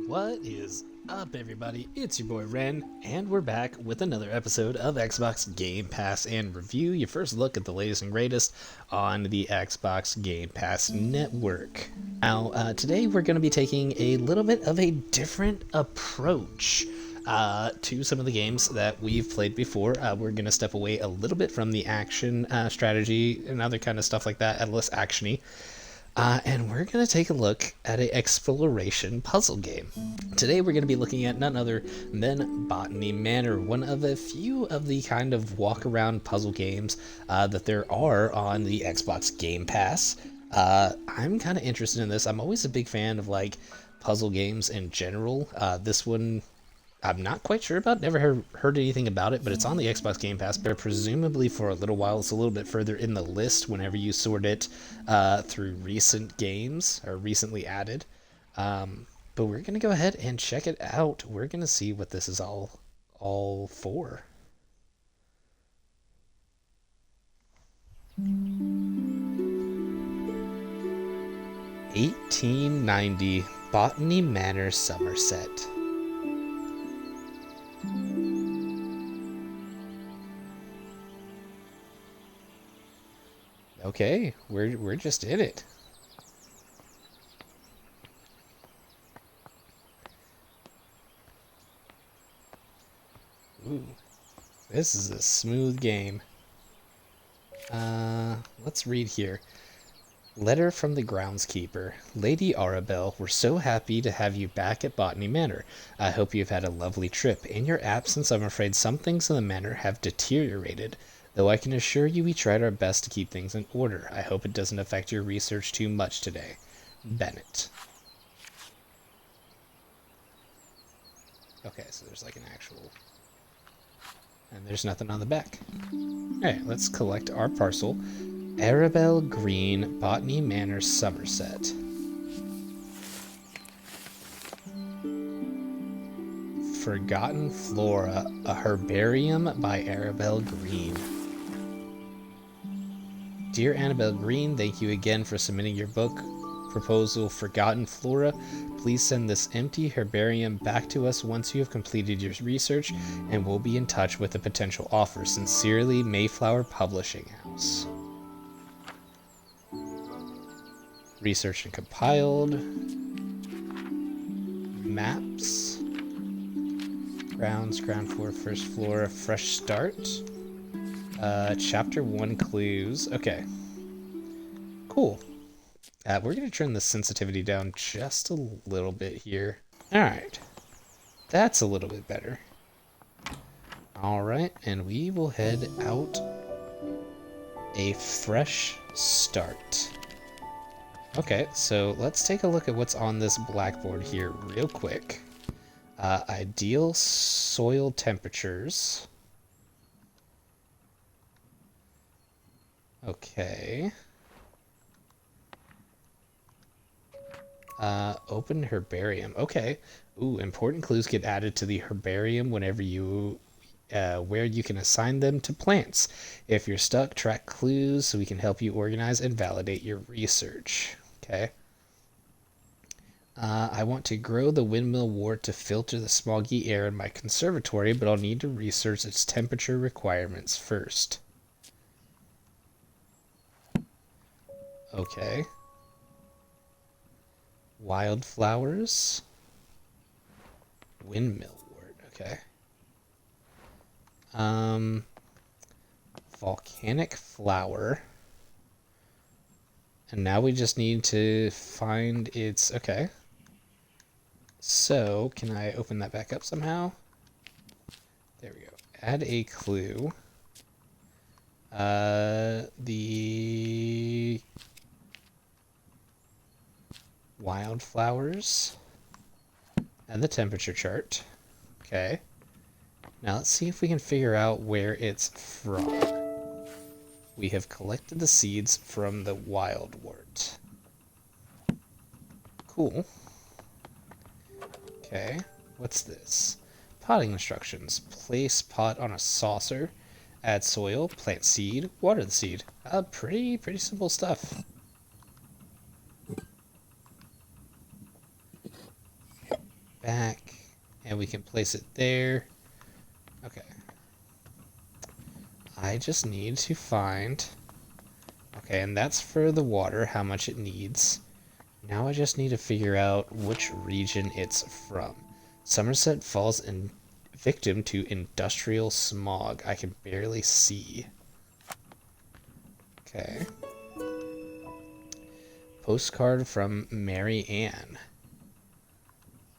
What is up, everybody? It's your boy Ren, and we're back with another episode of Xbox Game Pass and Review, your first look at the latest and greatest on the Xbox Game Pass network. Now, today we're going to be taking a little bit of a different approach to some of the games that we've played before. We're going to step away a little bit from the action, strategy, and other kind of stuff like that, and less actiony. And we're going to take a look at an exploration puzzle game. Today we're going to be looking at none other than Botany Manor, one of a few of the kind of walk-around puzzle games that there are on the Xbox Game Pass. I'm kind of interested in this. I'm always a big fan of like puzzle games in general. This one I'm not quite sure about, never heard anything about it, but it's on the Xbox Game Pass, but presumably for a little while. It's a little bit further in the list whenever you sort it through recent games, or recently added. But we're going to go ahead and check it out. We're going to see what this is all for. $18.90 Botany Manor, Somerset. Okay, we're just in it. Ooh, this is a smooth game. Let's read here. Letter from the groundskeeper. Lady Arabelle, we're so happy to have you back at Botany Manor. I hope you've had a lovely trip. In your absence, I'm afraid some things in the manor have deteriorated. Though I can assure you we tried our best to keep things in order. I hope it doesn't affect your research too much today. Bennett. Okay, so there's like an actual... And there's nothing on the back. Alright, let's collect our parcel. Arabelle Green, Botany Manor, Somerset. Forgotten Flora, a herbarium by Arabelle Green. Dear Annabelle Green, thank you again for submitting your book proposal, Forgotten Flora. Please send this empty herbarium back to us once you have completed your research, and we'll be in touch with a potential offer. Sincerely, Mayflower Publishing House. Researched and compiled. Maps. Grounds, ground floor, first floor, fresh start. Chapter 1 clues. Okay. Cool. We're going to turn the sensitivity down just a little bit here. Alright. That's a little bit better. Alright, and we will head out a fresh start. Okay, so let's take a look at what's on this blackboard here real quick. Ideal soil temperatures. Okay. Open herbarium. Okay. Ooh, important clues get added to the herbarium whenever you, where you can assign them to plants. If you're stuck, track clues so we can help you organize and validate your research. Okay. I want to grow the windmill wort to filter the smoggy air in my conservatory, but I'll need to research its temperature requirements first. Okay. Wildflowers. Windmill wort, okay. Volcanic flower. And now we just need to find its... Okay. So, can I open that back up somehow? There we go. Add a clue. The... Wildflowers. And the temperature chart. Okay. Now let's see if we can figure out where it's from. We have collected the seeds from the wildwort. Cool. Okay, what's this? Potting instructions. Place pot on a saucer. Add soil, plant seed, water the seed. Pretty simple stuff. back, and we can place it there. Okay. I just need to find... Okay, and that's for the water, how much it needs. Now I just need to figure out which region it's from. Somerset falls in victim to industrial smog. I can barely see. Okay. Postcard from Mary Ann.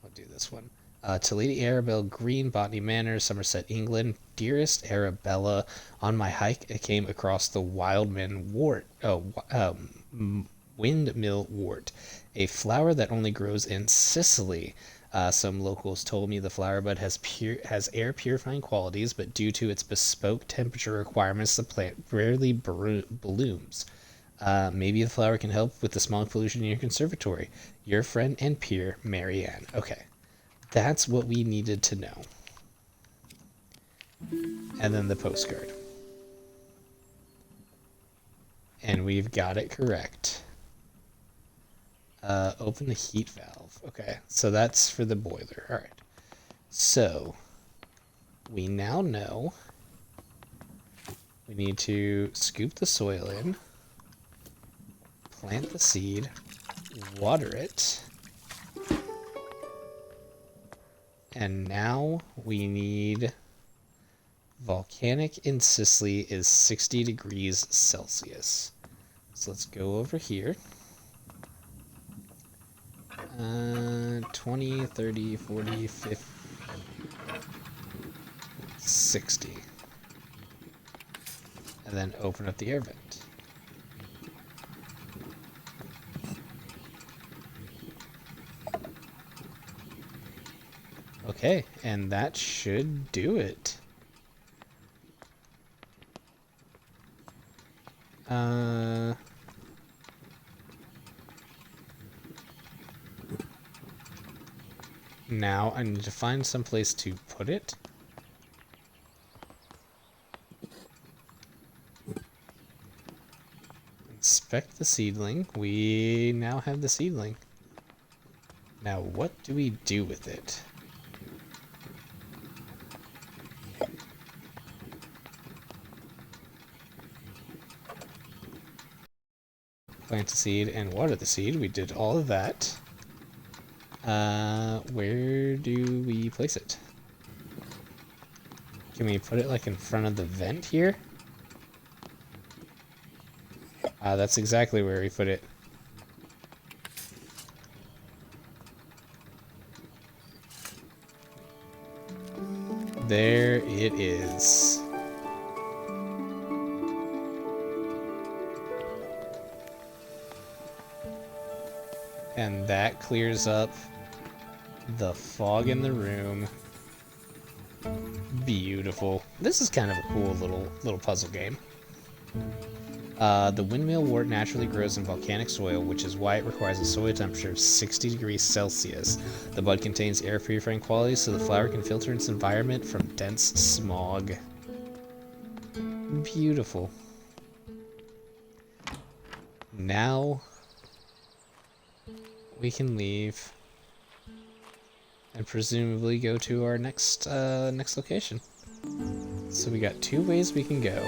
I'll do this one. To Lady Arabelle Green, Botany Manor, Somerset, England. Dearest Arabella, on my hike I came across the windmill wort, a flower that only grows in Sicily. Some locals told me the flower bud has air purifying qualities, but due to its bespoke temperature requirements, the plant rarely blooms. Maybe the flower can help with the smog pollution in your conservatory. Your friend and peer, Mary Ann. Okay. That's what we needed to know. And then the postcard. And we've got it correct. Open the heat valve. Okay, so that's for the boiler. Alright. So, we now know we need to scoop the soil in, plant the seed, water it, and now we need volcanic in Sicily is 60 degrees Celsius. So let's go over here. 20, 30, 40, 50, 60. And then open up the air vent. Okay, and that should do it. Now I need to find some place to put it. Inspect the seedling. We now have the seedling. Now what do we do with it? Plant the seed and water the seed. We did all of that. Where do we place it? Can we put it like in front of the vent here? That's exactly where we put it. There it is. And that clears up the fog in the room. Beautiful. This is kind of a cool little puzzle game. The windmill wort naturally grows in volcanic soil, which is why it requires a soil temperature of 60 degrees Celsius. The bud contains air purifying qualities, so the flower can filter its environment from dense smog. Beautiful. Now we can leave and presumably go to our next location. So we got two ways we can go.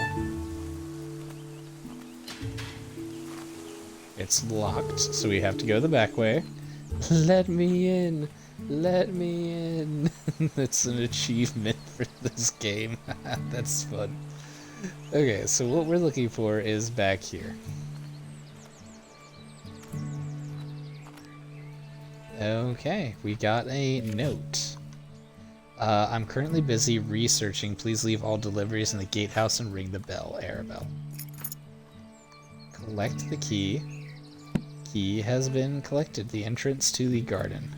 It's locked, so we have to go the back way. Let me in! Let me in! That's an achievement for this game. That's fun. Okay, so what we're looking for is back here. Okay, we got a note. I'm currently busy researching. Please leave all deliveries in the gatehouse and ring the bell, Arabelle. Collect the key. Key has been collected. The entrance to the garden.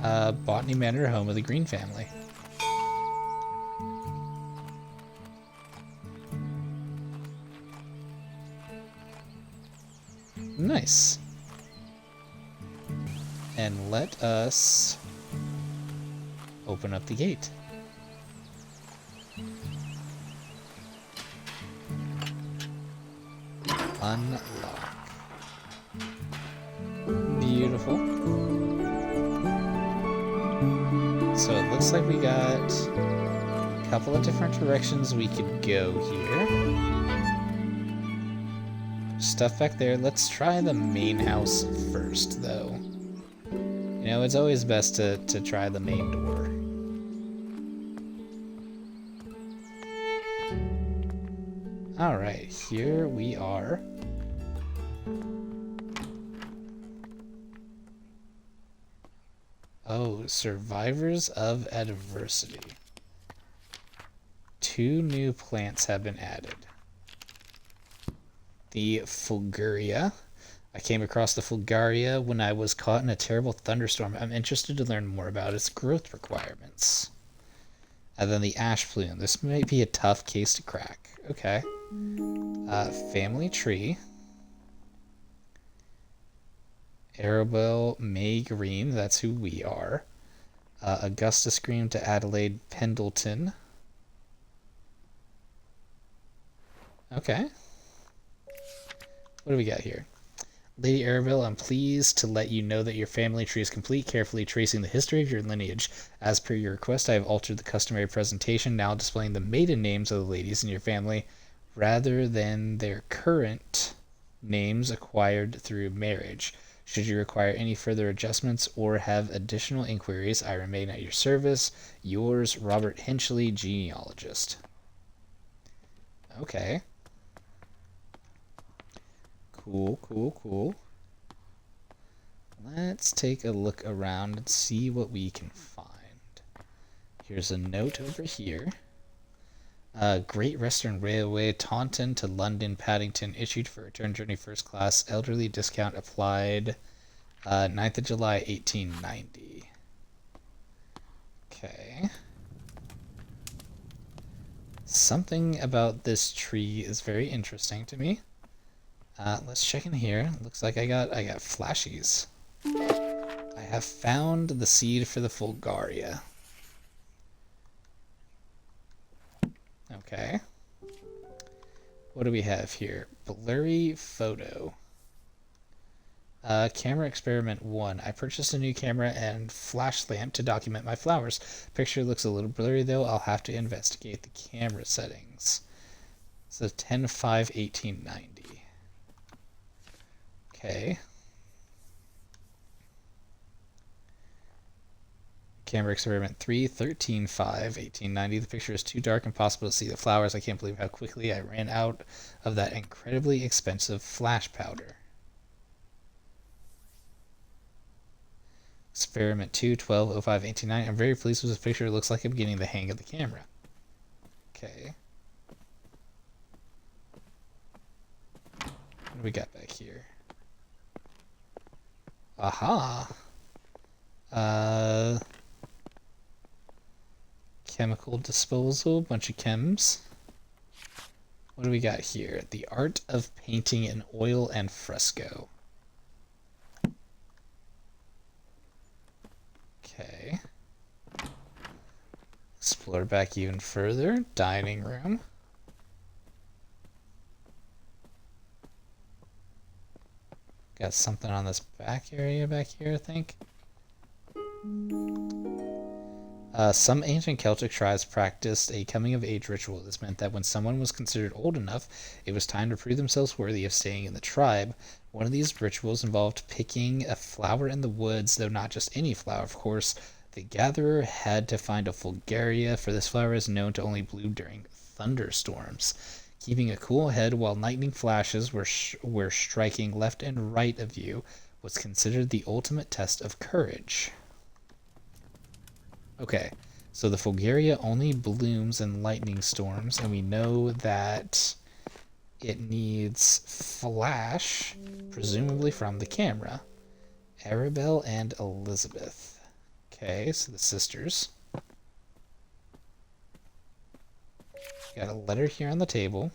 Botany Manor, home of the Green family. Nice. And let us open up the gate. Unlock. Beautiful. So it looks like we got a couple of different directions we could go here. Stuff back there. Let's try the main house first, though. You know, it's always best to try the main door. Alright, here we are. Oh, Survivors of Adversity. 2 new plants have been added. The Fulguria. I came across the Fulgaria when I was caught in a terrible thunderstorm. I'm interested to learn more about its growth requirements. And then the Ash Plume. This might be a tough case to crack. Okay. Family Tree. Arabelle May Green. That's who we are. Augusta Scream to Adelaide Pendleton. Okay. What do we got here? Lady Arabelle, I'm pleased to let you know that your family tree is complete, carefully tracing the history of your lineage. As per your request, I have altered the customary presentation, now displaying the maiden names of the ladies in your family, rather than their current names acquired through marriage. Should you require any further adjustments or have additional inquiries, I remain at your service. Yours, Robert Hinchley, genealogist. Okay. Cool. Let's take a look around and see what we can find. Here's a note over here. Great Western Railway, Taunton to London, Paddington, issued for return journey first class, elderly discount applied, 9th of July, 1890. Okay. Something about this tree is very interesting to me. Let's check in here. Looks like I got flashies. I have found the seed for the Fulgaria. Okay. What do we have here? Blurry photo. Camera experiment 1. I purchased a new camera and flash lamp to document my flowers. Picture looks a little blurry though. I'll have to investigate the camera settings. So 10/5/1890. Okay. Camera experiment 3, 13/5/1890. The picture is too dark, impossible to see the flowers. I can't believe how quickly I ran out of that incredibly expensive flash powder. Experiment 2, 12/05/1890. I'm very pleased with this picture. It looks like I'm getting the hang of the camera. Okay. What do we got back here? Aha! Chemical disposal, bunch of chems. What do we got here? The art of painting in oil and fresco. Okay. Explore back even further. Dining room. Got something on this back area back here, I think. Some ancient Celtic tribes practiced a coming-of-age ritual. This meant that when someone was considered old enough, it was time to prove themselves worthy of staying in the tribe. One of these rituals involved picking a flower in the woods, though not just any flower, of course. The gatherer had to find a Fulgaria, for this flower is known to only bloom during thunderstorms. Keeping a cool head while lightning flashes were striking left and right of you was considered the ultimate test of courage. Okay, so the Fulgaria only blooms in lightning storms, and we know that it needs flash, presumably from the camera. Arabelle and Elizabeth. Okay, so the sisters. Got a letter here on the table.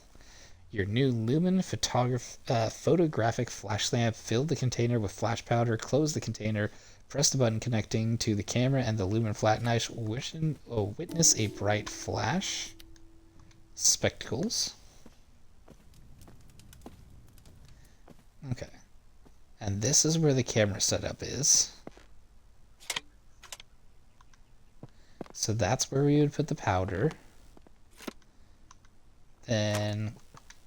Your new Lumen photographic flash lamp. Fill the container with flash powder. Close the container. Press the button connecting to the camera and the Lumen flat knife. Witness a bright flash. Spectacles. Okay. And this is where the camera setup is. So that's where we would put the powder. Then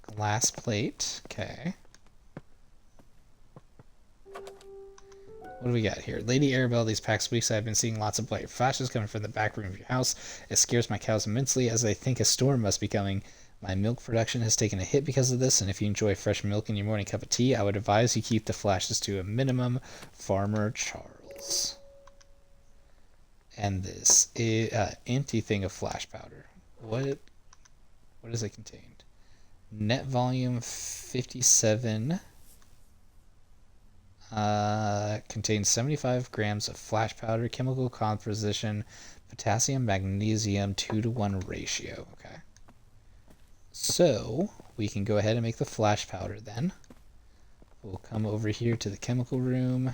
glass plate. Okay. What do we got here? Lady Arabelle, these past weeks I've been seeing lots of bright flashes coming from the back room of your house. It scares my cows immensely as they think a storm must be coming. My milk production has taken a hit because of this, and if you enjoy fresh milk in your morning cup of tea, I would advise you keep the flashes to a minimum. Farmer Charles. And this is empty thing of flash powder. What is it contained? Net volume 57. Contains 75 grams of flash powder, chemical composition, potassium, magnesium, 2-to-1 ratio. Okay. So, we can go ahead and make the flash powder then. We'll come over here to the chemical room.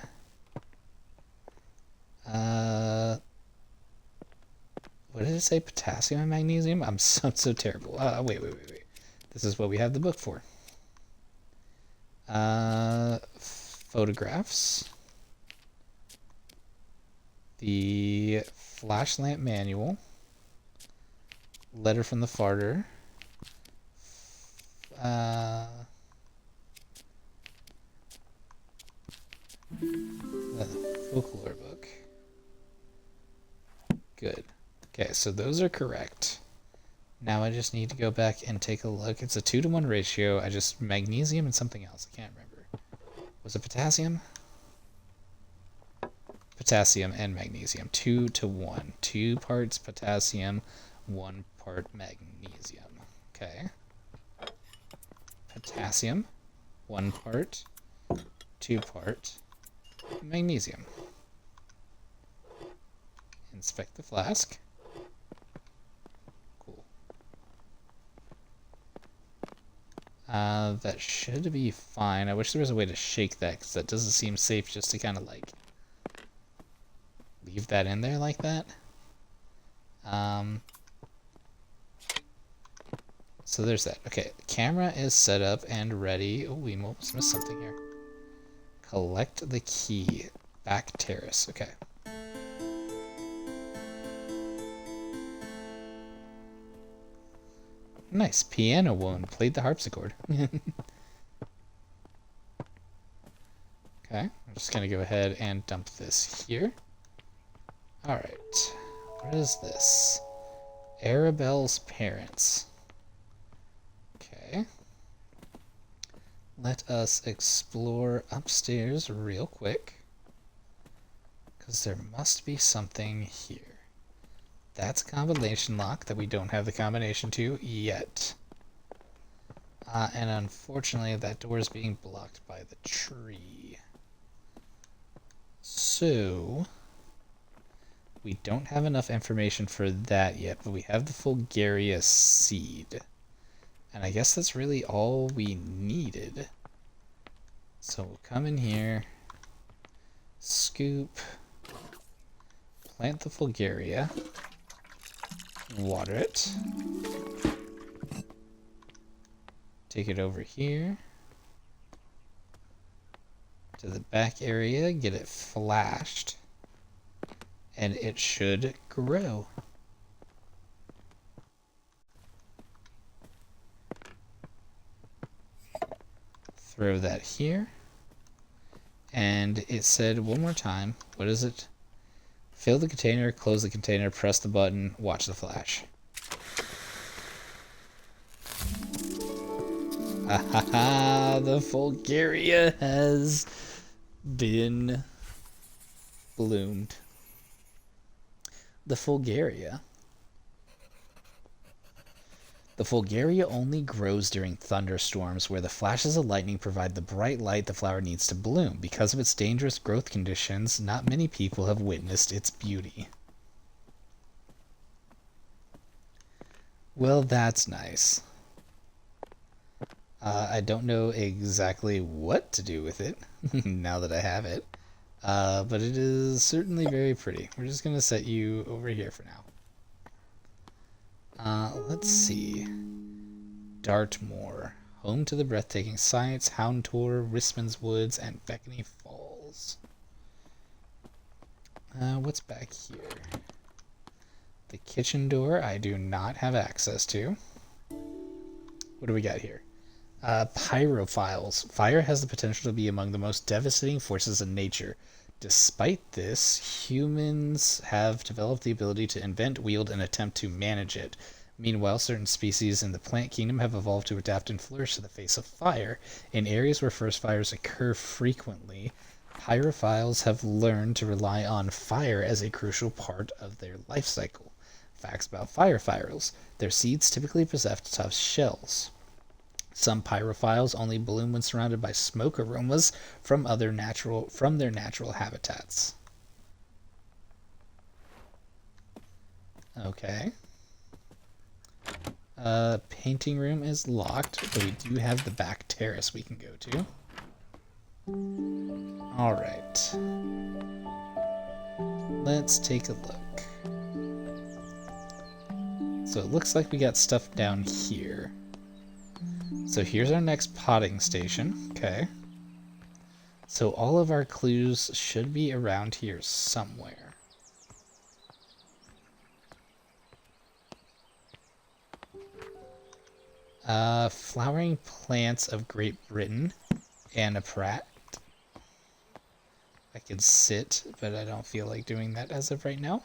What did it say? Potassium and magnesium? I'm so terrible. Wait. This is what we have the book for. Photographs. The flash lamp manual. Letter from the farter. The folklore book. Good. Okay, so those are correct. Now I just need to go back and take a look. It's a 2-to-1 ratio. Magnesium and something else. I can't remember. Was it potassium? Potassium and magnesium. 2-to-1. 2 parts potassium, 1 part magnesium. Okay. Potassium, 1 part, 2 part magnesium. Inspect the flask. Cool. That should be fine. I wish there was a way to shake that, because that doesn't seem safe just to kind of like leave that in there like that. So there's that. Okay, the camera is set up and ready. Oh, we almost missed something here. Collect the key. Back terrace. Okay. Nice. Piano woman played the harpsichord. Okay, I'm just going to go ahead and dump this here. Alright. What is this? Arabelle's parents. Okay. Let us explore upstairs real quick, because there must be something here. That's a combination lock that we don't have the combination to yet. And unfortunately that door is being blocked by the tree. So we don't have enough information for that yet, but we have the Fulgaria seed. And I guess that's really all we needed. So we'll come in here, scoop, plant the Fulgaria, water it, take it over here to the back area, get it flashed, and it should grow. Throw that here. And it said one more time, what is it? Fill the container, close the container, press the button, watch the flash. Ah, the Fulgaria has been bloomed. The Fulgaria. The Fulgaria only grows during thunderstorms, where the flashes of lightning provide the bright light the flower needs to bloom. Because of its dangerous growth conditions, not many people have witnessed its beauty. Well, that's nice. I don't know exactly what to do with it, now that I have it. But it is certainly very pretty. We're just going to set you over here for now. Let's see. Dartmoor. Home to the breathtaking sights, Houndtor, Risman's Woods, and Beckney Falls. What's back here? The kitchen door I do not have access to. What do we got here? Pyrophiles. Fire has the potential to be among the most devastating forces in nature. Despite this, humans have developed the ability to invent, wield, and attempt to manage it. Meanwhile, certain species in the plant kingdom have evolved to adapt and flourish in the face of fire. In areas where forest fires occur frequently, pyrophiles have learned to rely on fire as a crucial part of their life cycle. Facts about pyrophiles. Their seeds typically possess tough shells. Some pyrophiles only bloom when surrounded by smoke aromas from their natural habitats. Okay. Painting room is locked, but we do have the back terrace we can go to. Alright. Let's take a look. So it looks like we got stuff down here. So here's our next potting station. Okay. So all of our clues should be around here somewhere. Flowering plants of Great Britain and a Pratt. I could sit, but I don't feel like doing that as of right now.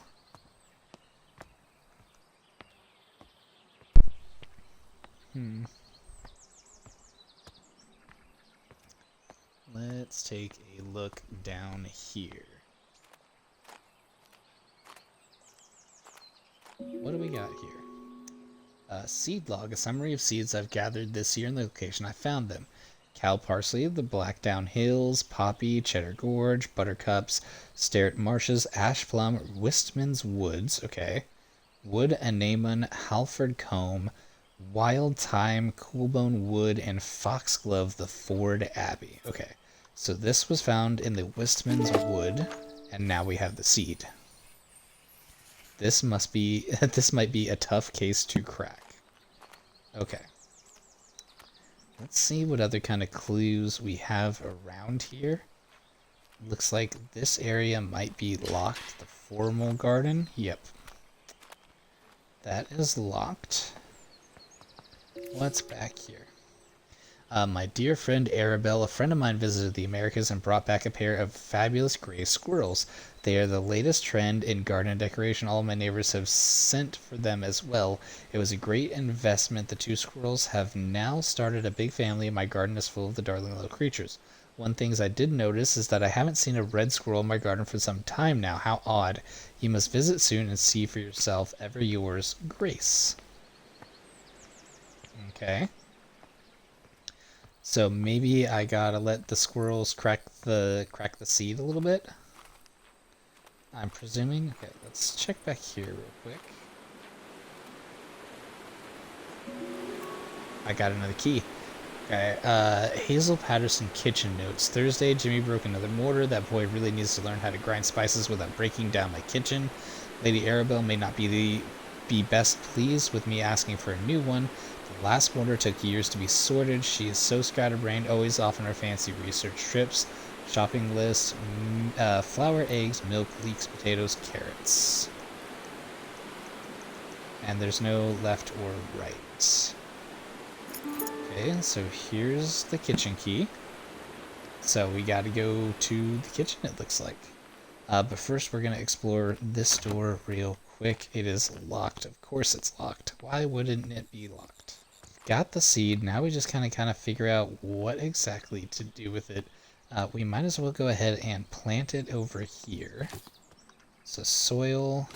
Let's take a look down here. What do we got here? Seed log, a summary of seeds I've gathered this year in the location I found them. Cow parsley, the Blackdown Hills, poppy, cheddar gorge, buttercups, Sterret marshes, ash plum, Wistman's woods, okay. Wood anemone, Halford comb, wild thyme, coolbone wood, and foxglove, the Ford Abbey. Okay, so this was found in the Wistman's wood, and now we have the seed. This might be a tough case to crack. Okay. Let's see what other kind of clues we have around here. Looks like this area might be locked. The formal garden. Yep. That is locked. What's back here? My dear friend Arabelle, a friend of mine visited the Americas and brought back a pair of fabulous gray squirrels. They are the latest trend in garden decoration. All my neighbors have sent for them as well. It was a great investment. The two squirrels have now started a big family, and my garden is full of the darling little creatures. One thing I did notice is that I haven't seen a red squirrel in my garden for some time now. How odd. You must visit soon and see for yourself. Ever yours, Grace. Okay. So maybe I gotta let the squirrels crack the seed a little bit. I'm presuming. Okay, let's check back here real quick. I got another key. Okay, Hazel Patterson kitchen notes. Thursday, Jimmy broke another mortar. That boy really needs to learn how to grind spices without breaking down my kitchen. Lady Arabelle may not be best pleased with me asking for a new one. The last mortar took years to be sorted. She is so scatterbrained, always off on her fancy research trips. Shopping list, flour, eggs, milk, leeks, potatoes, carrots. And there's no left or right. Okay, so here's the kitchen key. So we gotta go to the kitchen, it looks like. But first we're gonna explore this door real quick. It is locked. Of course it's locked. Why wouldn't it be locked? Got the seed. Now we just kind of figure out what exactly to do with it. We might as well go ahead and plant it over here. So soil,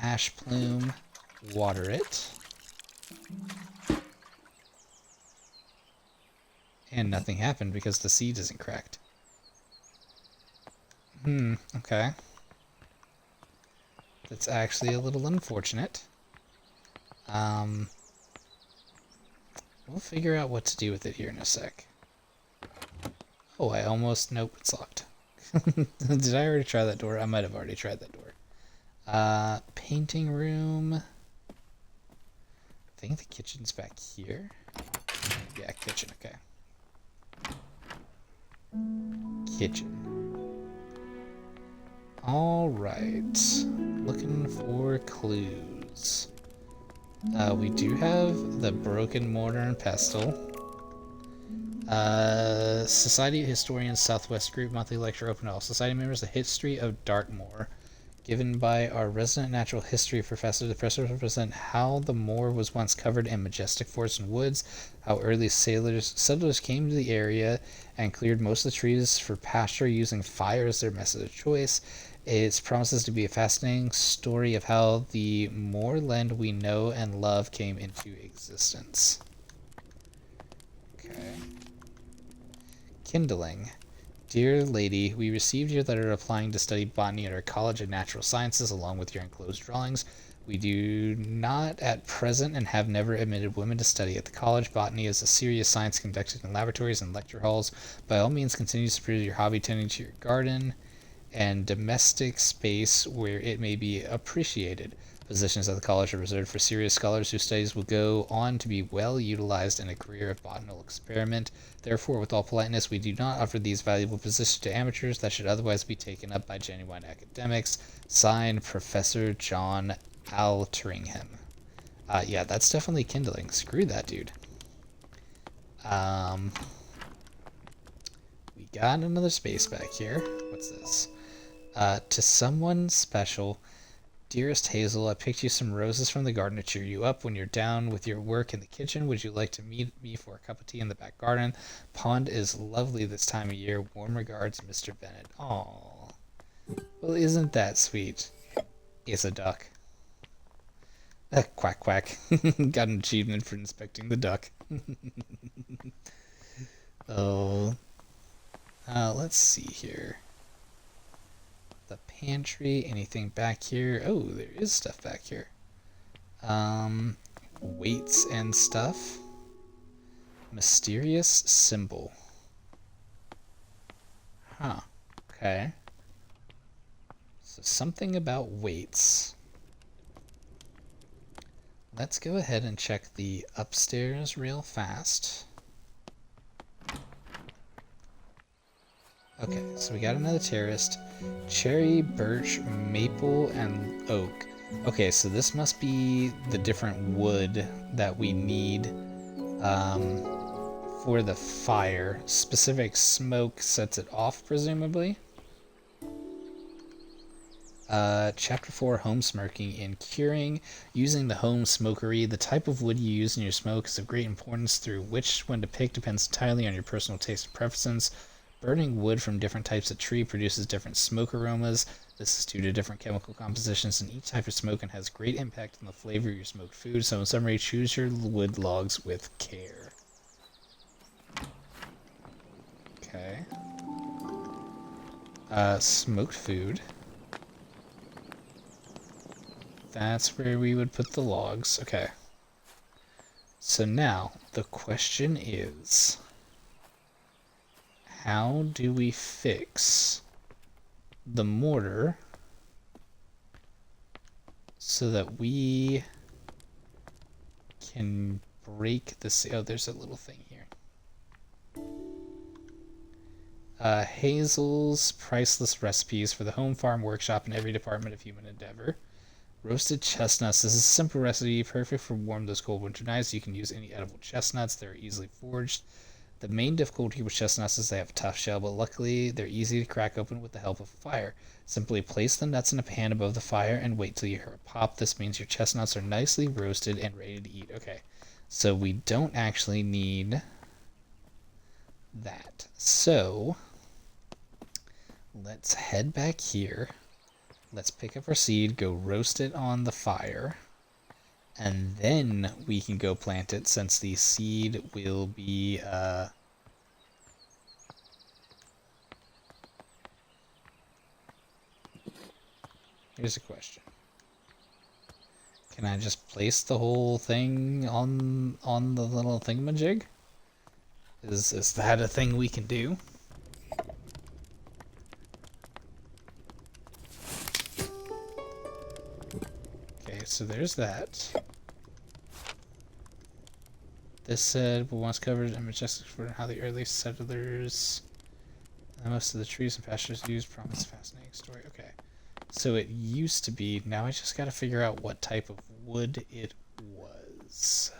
ash plume, water it. And nothing happened because the seed isn't cracked. Okay. That's actually a little unfortunate. We'll figure out what to do with it here in a sec. Oh, nope, it's locked. Did I already try that door? I might have already tried that door. Painting room. I think the kitchen's back here. Yeah, kitchen, okay. Kitchen. Alright. Looking for clues. We do have the broken mortar and pestle. Society of Historians Southwest Group monthly lecture open to all society members. The history of Dartmoor, given by our resident natural history professor. The professor represent how the moor was once covered in majestic forests and woods, how early settlers came to the area and cleared most of the trees for pasture using fire as their method of choice. It promises to be a fascinating story of how the moorland we know and love came into existence. Okay. Kindling. Dear Lady, we received your letter applying to study botany at our College of Natural Sciences along with your enclosed drawings. We do not at present and have never admitted women to study at the college. Botany is a serious science conducted in laboratories and lecture halls. By all means, continue to pursue your hobby tending to your garden and domestic space where it may be appreciated. Positions at the college are reserved for serious scholars whose studies will go on to be well utilized in a career of botanical experiment. Therefore, with all politeness, we do not offer these valuable positions to amateurs that should otherwise be taken up by genuine academics. Signed, Professor John Altringham. Yeah, that's definitely Kindling. Screw that dude. We got another space back here. What's this? To someone special. Dearest Hazel, I picked you some roses from the garden to cheer you up when you're down with your work in the kitchen. Would you like to meet me for a cup of tea in the back garden? Pond is lovely this time of year. Warm regards, Mr. Bennett. Aww. Well, isn't that sweet? It's a duck. Quack quack. Got an achievement for inspecting the duck. Oh. Let's see here. The pantry, anything back here? Oh, there is stuff back here. Weights and stuff. Mysterious symbol. Huh. Okay. So something about weights. Let's go ahead and check the upstairs real fast. Okay, so we got another terraced. Cherry, birch, maple, and oak. Okay, so this must be the different wood that we need for the fire. Specific smoke sets it off, presumably. Chapter 4, Home Smoking. In curing, using the home smokery, the type of wood you use in your smoke is of great importance. Through which one to pick depends entirely on your personal taste and preferences. Burning wood from different types of tree produces different smoke aromas. This is due to different chemical compositions in each type of smoke and has great impact on the flavor of your smoked food. So in summary, choose your wood logs with care. Okay. Smoked food. That's where we would put the logs. Okay. So now, the question is, how do we fix the mortar so that we can break this? Oh, there's a little thing here. Hazel's priceless recipes for the home farm workshop in every department of human endeavor. Roasted chestnuts. This is a simple recipe, perfect for warm those cold winter nights. You can use any edible chestnuts. They're easily forged. The main difficulty with chestnuts is they have a tough shell, but luckily they're easy to crack open with the help of fire. Simply place the nuts in a pan above the fire and wait till you hear a pop. This means your chestnuts are nicely roasted and ready to eat. Okay, so we don't actually need that. So let's head back here. Let's pick up our seed, go roast it on the fire, and then we can go plant it since the seed will be, Here's a question. Can I just place the whole thing on the little thingamajig? Is that a thing we can do? Okay, so there's that. This said, once covered in majestic for how the early settlers and most of the trees and pastures used promise a fascinating story. Okay. So it used to be, now I just gotta figure out what type of wood it was.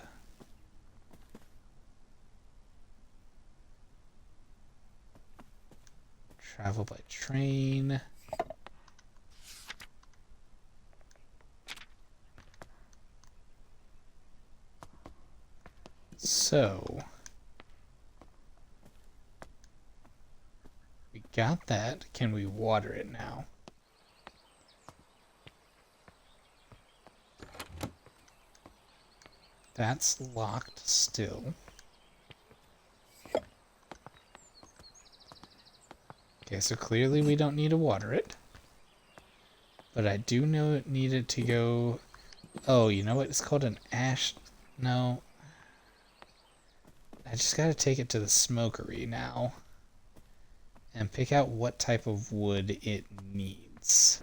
Travel by train. So we got that. Can we water it now? That's locked still. Okay, so clearly we don't need to water it. But I do know it needed to go... Oh, you know what? It's called an ash... No. I just gotta take it to the smokery now. And pick out what type of wood it needs.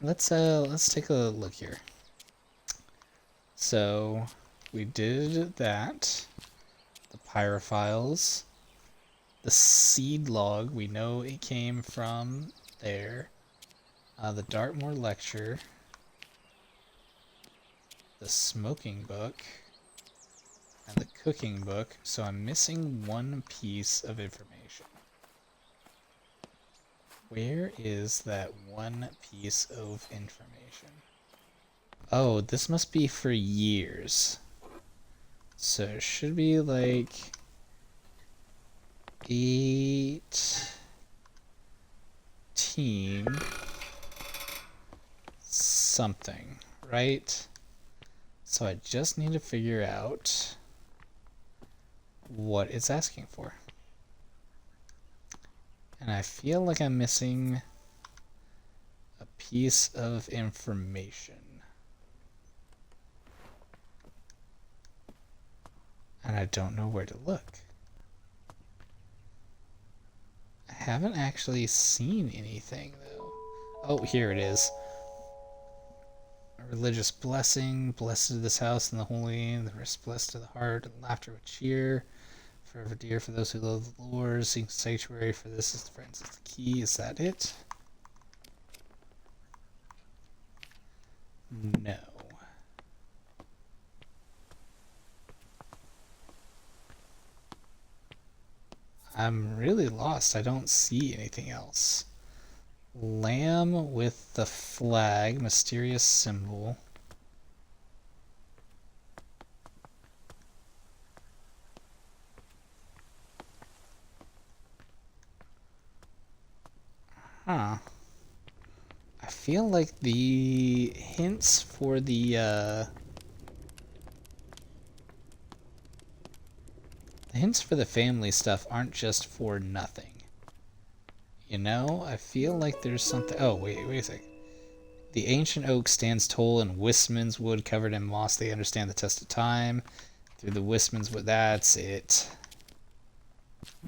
Let's take a look here. So we did that. The pyrophiles. The seed log, we know it came from there. The Dartmoor lecture. The smoking book. And the cooking book. So I'm missing one piece of information. Where is that one piece of information? Oh, this must be for years. So it should be like 18 something, right? So I just need to figure out what it's asking for. And I feel like I'm missing a piece of information. And I don't know where to look. I haven't actually seen anything, though. Oh, here it is. A religious blessing. Blessed is this house and the holy, and the rest blessed to the heart, and laughter with cheer. Forever dear for those who love the Lord. Seek sanctuary for this is the friends is the key. Is that it? No. I'm really lost. I don't see anything else. Lamb with the flag, mysterious symbol. Huh. I feel like the hints for the hints for the family stuff aren't just for nothing. You know, I feel like there's something... Oh, wait a sec. The ancient oak stands tall in Wistman's wood covered in moss. They understand the test of time. Through the Wistman's wood... That's it.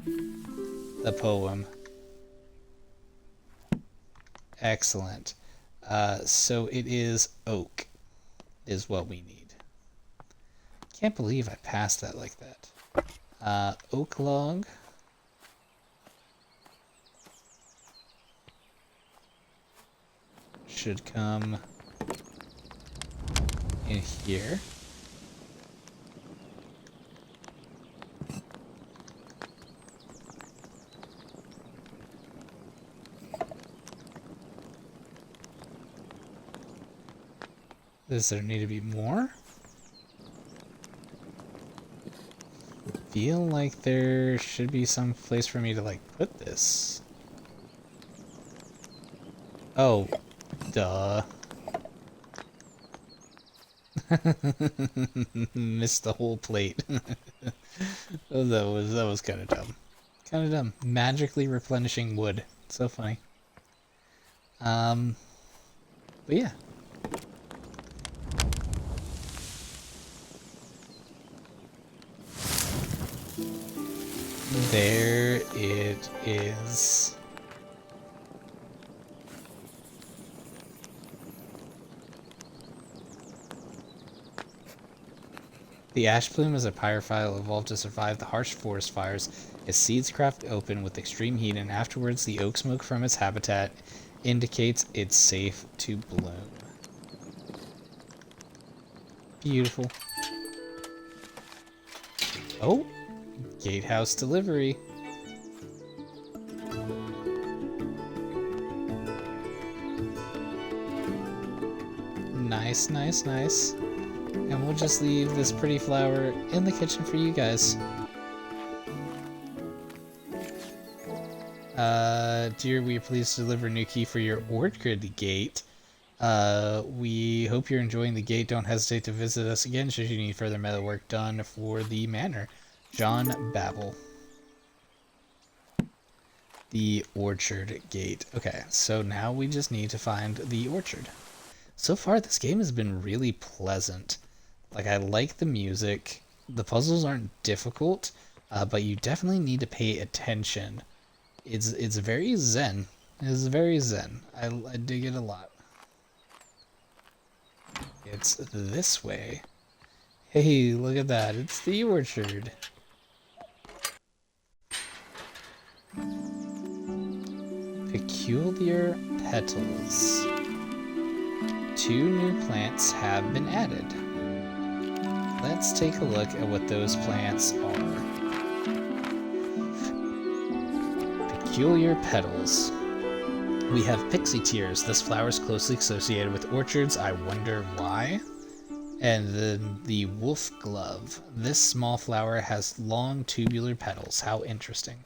The poem. Excellent. So it is oak is what we need. Can't believe I passed that like that. Oak log. Should come in here. Does there need to be more? Feel like there should be some place for me to like put this. Oh, duh. Missed the whole plate. Oh, that was kind of dumb. Kind of dumb. Magically replenishing wood. So funny. But yeah. There it is. The ash plume is a pyrophile evolved to survive the harsh forest fires. Its seeds crack open with extreme heat, and afterwards the oak smoke from its habitat indicates it's safe to bloom. Beautiful. Oh, gatehouse delivery. Nice, nice, nice. And we'll just leave this pretty flower in the kitchen for you guys. Dear, we are pleased to deliver a new key for your orchard gate. We hope you're enjoying the gate. Don't hesitate to visit us again should you need further metalwork done for the manor. John Babel. The orchard gate. Okay, so now we just need to find the orchard. So far, this game has been really pleasant. Like, I like the music. The puzzles aren't difficult, but you definitely need to pay attention. It's very zen. It's very zen. I dig it a lot. It's this way. Hey, look at that. It's the orchard. Peculiar petals. 2 new plants have been added. Let's take a look at what those plants are. Peculiar petals. We have pixie tears. This flower is closely associated with orchards. I wonder why. And then the wolf glove. This small flower has long tubular petals. How interesting.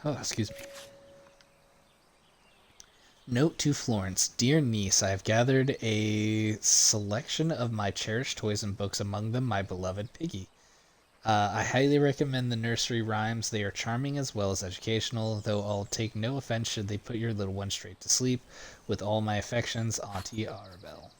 Oh, excuse me. Note to Florence. Dear niece, I have gathered a selection of my cherished toys and books, among them my beloved Piggy. I highly recommend the nursery rhymes. They are charming as well as educational, though I'll take no offense should they put your little one straight to sleep. With all my affections, Auntie Arabelle.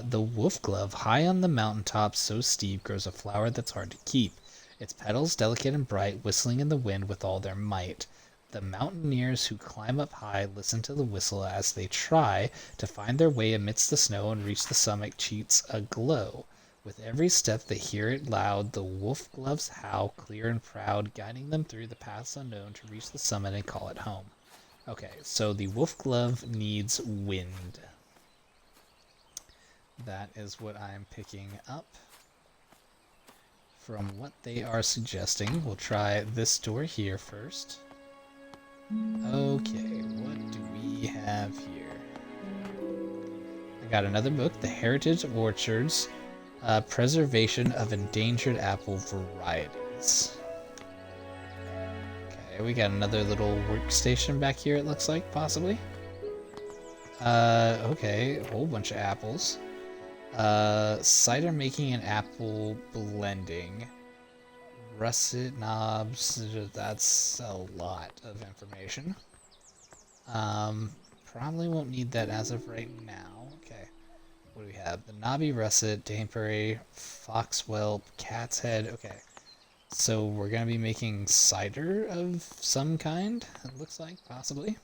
The wolf glove. High on the mountaintop, so steep, grows a flower that's hard to keep. Its petals, delicate and bright, whistling in the wind with all their might. The mountaineers who climb up high listen to the whistle as they try to find their way amidst the snow and reach the summit. Cheats aglow. With every step they hear it loud, the wolf gloves howl clear and proud, guiding them through the paths unknown to reach the summit and call it home. Okay, so the wolf glove needs wind. That is what I'm picking up from what they are suggesting. We'll try this door here first. Okay, what do we have here? I got another book, The Heritage Orchards, Preservation of Endangered Apple Varieties. Okay, we got another little workstation back here, it looks like, possibly. Okay, a whole bunch of apples. Cider making and apple blending. Russet knobs, that's a lot of information. Probably won't need that as of right now. Okay, what do we have? The knobby russet, dameberry, foxwhelp, cat's head. Okay, so we're gonna be making cider of some kind, it looks like, possibly.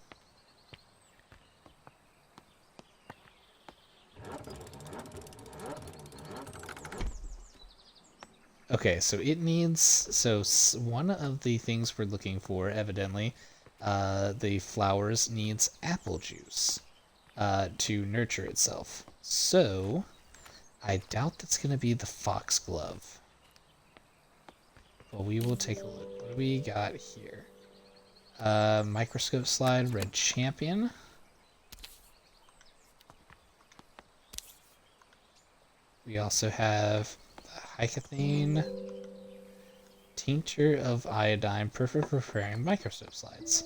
Okay, so it needs, so one of the things we're looking for, evidently, the flowers needs apple juice to nurture itself. So, I doubt that's going to be the foxglove. But we will take a look. What do we got here? Microscope slide, red champion. We also have Hycathine, tincture of iodine, perfect for preparing microscope slides.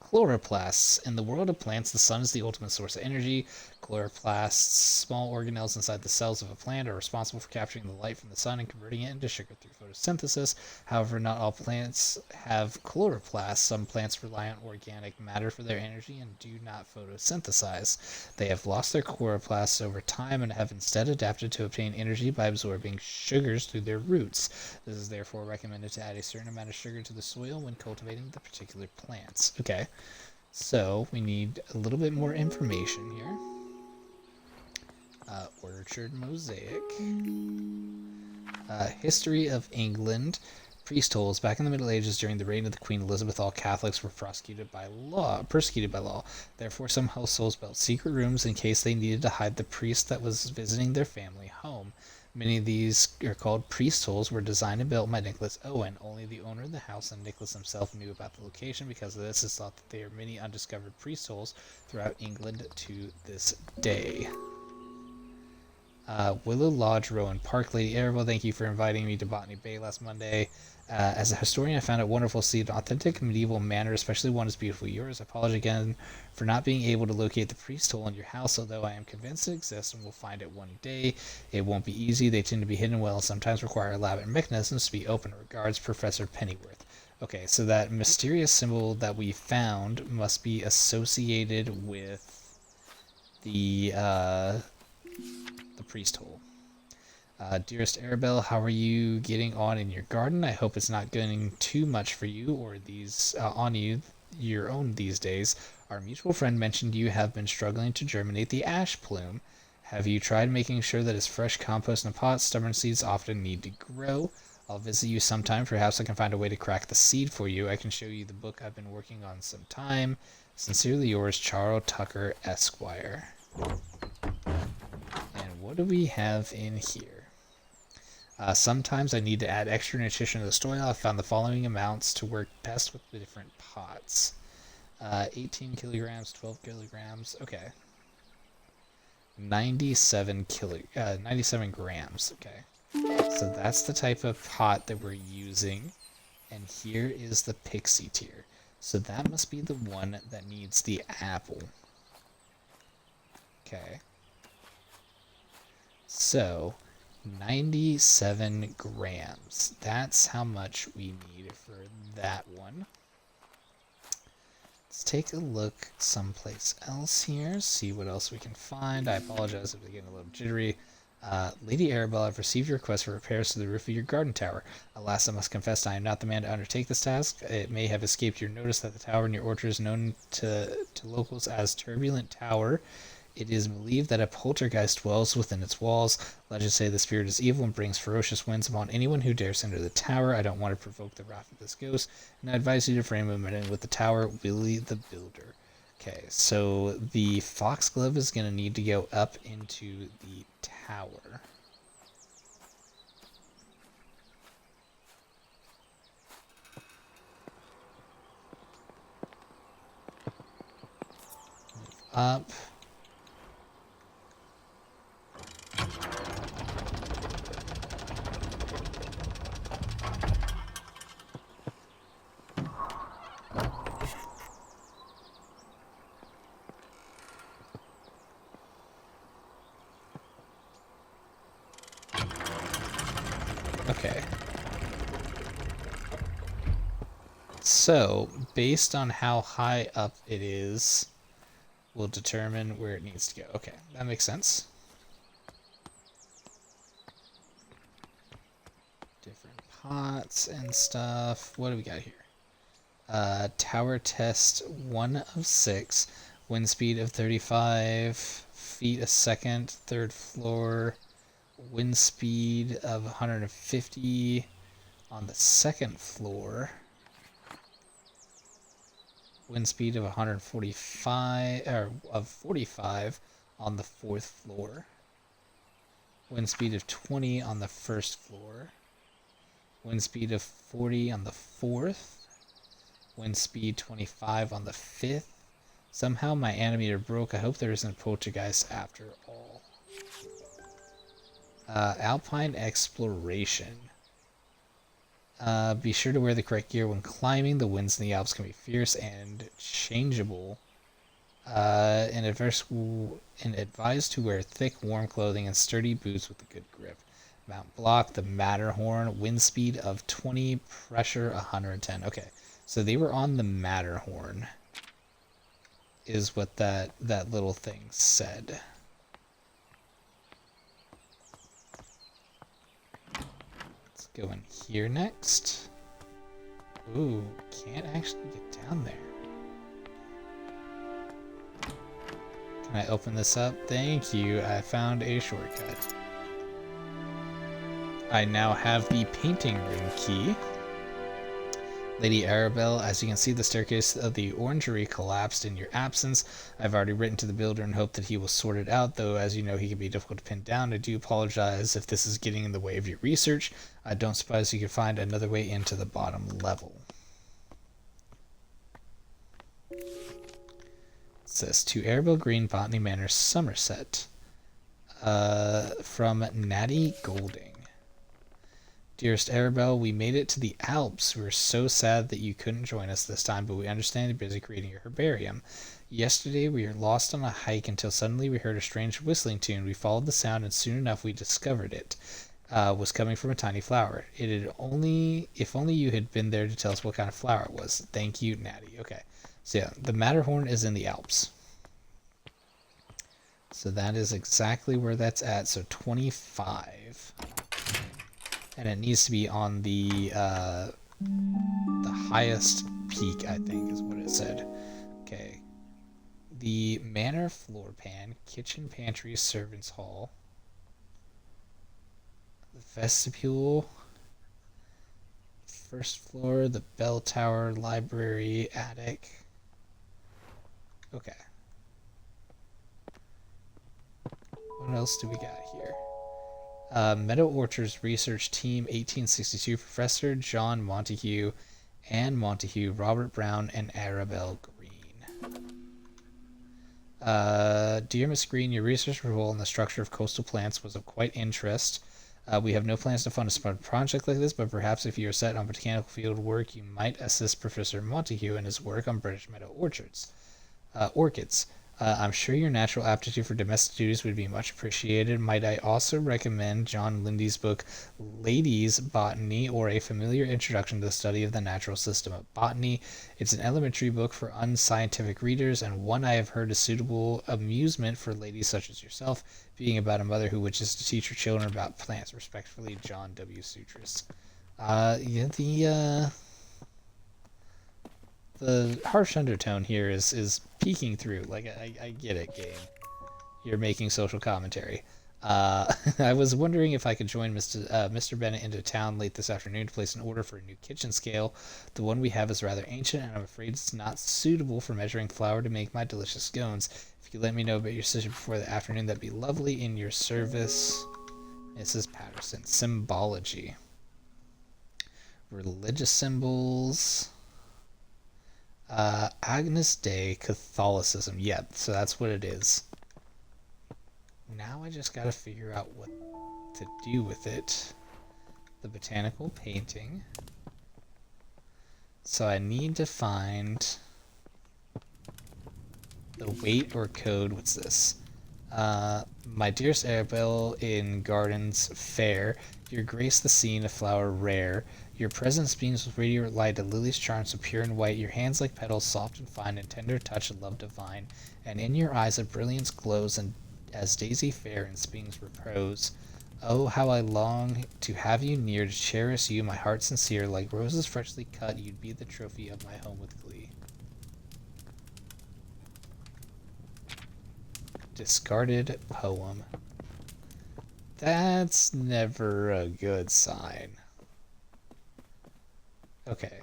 Chloroplasts. In the world of plants, the sun is the ultimate source of energy. Chloroplasts, small organelles inside the cells of a plant, are responsible for capturing the light from the sun and converting it into sugar through photosynthesis. However, not all plants have chloroplasts. Some plants rely on organic matter for their energy and do not photosynthesize. They have lost their chloroplasts over time and have instead adapted to obtain energy by absorbing sugars through their roots. This is therefore recommended to add a certain amount of sugar to the soil when cultivating the particular plants. Okay, so we need a little bit more information here. Orchard mosaic. History of England. Priest holes. Back in the Middle Ages, during the reign of the Queen Elizabeth, all Catholics were persecuted by law. Therefore, some households built secret rooms in case they needed to hide the priest that was visiting their family home. Many of these are called priest holes, were designed and built by Nicholas Owen. Only the owner of the house and Nicholas himself knew about the location. Because of this, it's thought that there are many undiscovered priest holes throughout England to this day. Willow Lodge, Rowan Park. Lady Arabelle, thank you for inviting me to Botany Bay last Monday. As a historian, I found it wonderful to see an authentic medieval manor, especially one as beautiful as yours. I apologize again for not being able to locate the priest hole in your house, although I am convinced it exists and will find it one day. It won't be easy. They tend to be hidden well and sometimes require elaborate mechanisms to be opened. Regards, Professor Pennyworth. Okay, so that mysterious symbol that we found must be associated with the priest hole. Dearest Arabelle, how are you getting on in your garden? I hope it's not getting too much for you or your own these days. Our mutual friend mentioned you have been struggling to germinate the ash plume. Have you tried making sure that it's fresh compost in a pot? Stubborn seeds often need to grow. I'll visit you sometime. Perhaps I can find a way to crack the seed for you. I can show you the book I've been working on some time. Sincerely yours, Charles Tucker, Esquire. And what do we have in here? Sometimes I need to add extra nutrition to the soil. I found the following amounts to work best with the different pots. 18 kilograms, 12 kilograms. Okay. 97 grams. Okay. So that's the type of pot that we're using. And here is the pixie tier. So that must be the one that needs the apple. Okay. So 97 grams. That's how much we need for that one. Let's take a look someplace else here, see what else we can find. I apologize if I'm getting a little jittery. Lady Arabelle, I've received your request for repairs to the roof of your garden tower. Alas, I must confess I am not the man to undertake this task. It may have escaped your notice that the tower in your orchard is known to locals as Turbulent Tower. It is believed that a poltergeist dwells within its walls. Legends say the spirit is evil and brings ferocious winds upon anyone who dares enter the tower. I don't want to provoke the wrath of this ghost, and I advise you to frame a minute with the tower, Willie the Builder. Okay, so the foxglove is going to need to go up into the tower. Move up. Okay. So, based on how high up it is, will determine where it needs to go. Okay, that makes sense. Different pots and stuff. What do we got here? Tower test 1 of 6. Wind speed of 35 feet a second. 3rd floor. Wind speed of 150 on the 2nd floor. Wind speed of 145 or of 45 on the 4th floor. Wind speed of 20 on the 1st floor. Wind speed of 40 on the 4th. Wind speed 25 on the 5th. Somehow my animator broke. I hope there isn't a poltergeist after all. Alpine exploration. Be sure to wear the correct gear when climbing. The winds in the Alps can be fierce and changeable And advised to wear thick, warm clothing and sturdy boots with a good grip. Mount Block, the Matterhorn, wind speed of 20, pressure 110. Okay, so they were on the Matterhorn, is what that little thing said. Let's go in here next. Ooh, can't actually get down there. Can I open this up? Thank you. I found a shortcut. I now have the painting room key. Lady Arabelle, as you can see, the staircase of the orangery collapsed in your absence. I've already written to the builder and hope that he will sort it out, though as you know he can be difficult to pin down. I do apologize if this is getting in the way of your research. I don't suppose you could find another way into the bottom level. It says, to Arabelle Green, Botany Manor, Somerset. From Natty Golding. Dearest Arabelle, we made it to the Alps. We were so sad that you couldn't join us this time, but we understand you're busy creating your herbarium. Yesterday we were lost on a hike until suddenly we heard a strange whistling tune. We followed the sound and soon enough we discovered it was coming from a tiny flower. If only you had been there to tell us what kind of flower it was. Thank you, Natty. Okay. So yeah, the Matterhorn is in the Alps. So that is exactly where that's at. So 25. And it needs to be on the highest peak, I think, is what it said. Okay. The manor floor pan, kitchen, pantry, servants' hall, the vestibule, first floor, the bell tower, library, attic. Okay. What else do we got here? Meadow Orchards Research Team 1862, Professor John Montague, Anne Montague, Robert Brown, and Arabelle Green. Dear Miss Green, your research role in the structure of coastal plants was of quite interest. We have no plans to fund a smart project like this, but perhaps if you are set on botanical field work, you might assist Professor Montague in his work on British meadow orchids. I'm sure your natural aptitude for domestic duties would be much appreciated. Might I also recommend John Lindy's book, Ladies' Botany, or A Familiar Introduction to the Study of the Natural System of Botany. It's an elementary book for unscientific readers, and one I have heard is suitable amusement for ladies such as yourself, being about a mother who wishes to teach her children about plants. Respectfully, John W. Sutras. The harsh undertone here is peeking through. Like, I get it, game. You're making social commentary. I was wondering if I could join Mr. Bennett into town late this afternoon to place an order for a new kitchen scale. The one we have is rather ancient, and I'm afraid it's not suitable for measuring flour to make my delicious scones. If you could let me know about your decision before the afternoon, that'd be lovely. In your service, Mrs. Patterson. Symbology. Religious symbols. Agnus Dei, Catholicism. Yep, so that's what it is. Now I just gotta figure out what to do with it. The botanical painting. So I need to find the weight or code. What's this? My dearest Arabelle, in gardens fair, your grace the scene, a flower rare. Your presence beams with radiant light, a lily's charms so pure and white, your hands like petals, soft and fine, and tender touch of love divine, and in your eyes a brilliance glows, and as daisy fair in spring's repose. Oh, how I long to have you near, to cherish you, my heart sincere, like roses freshly cut, you'd be the trophy of my home with glee. Discarded poem. That's never a good sign. Okay,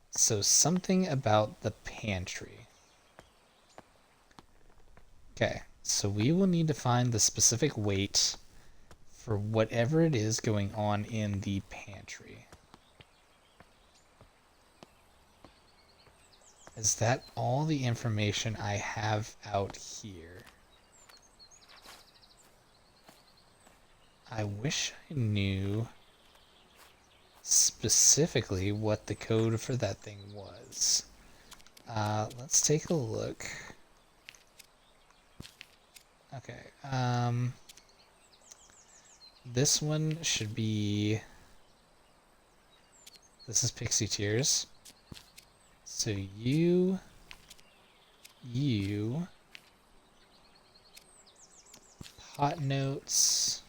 so something about the pantry. Okay, so we will need to find the specific weight for whatever it is going on in the pantry. Is that all the information I have out here? I wish I knew specifically what the code for that thing was. Let's take a look. Okay. This one should be... This is Pixie Tears. So you... Pot Notes...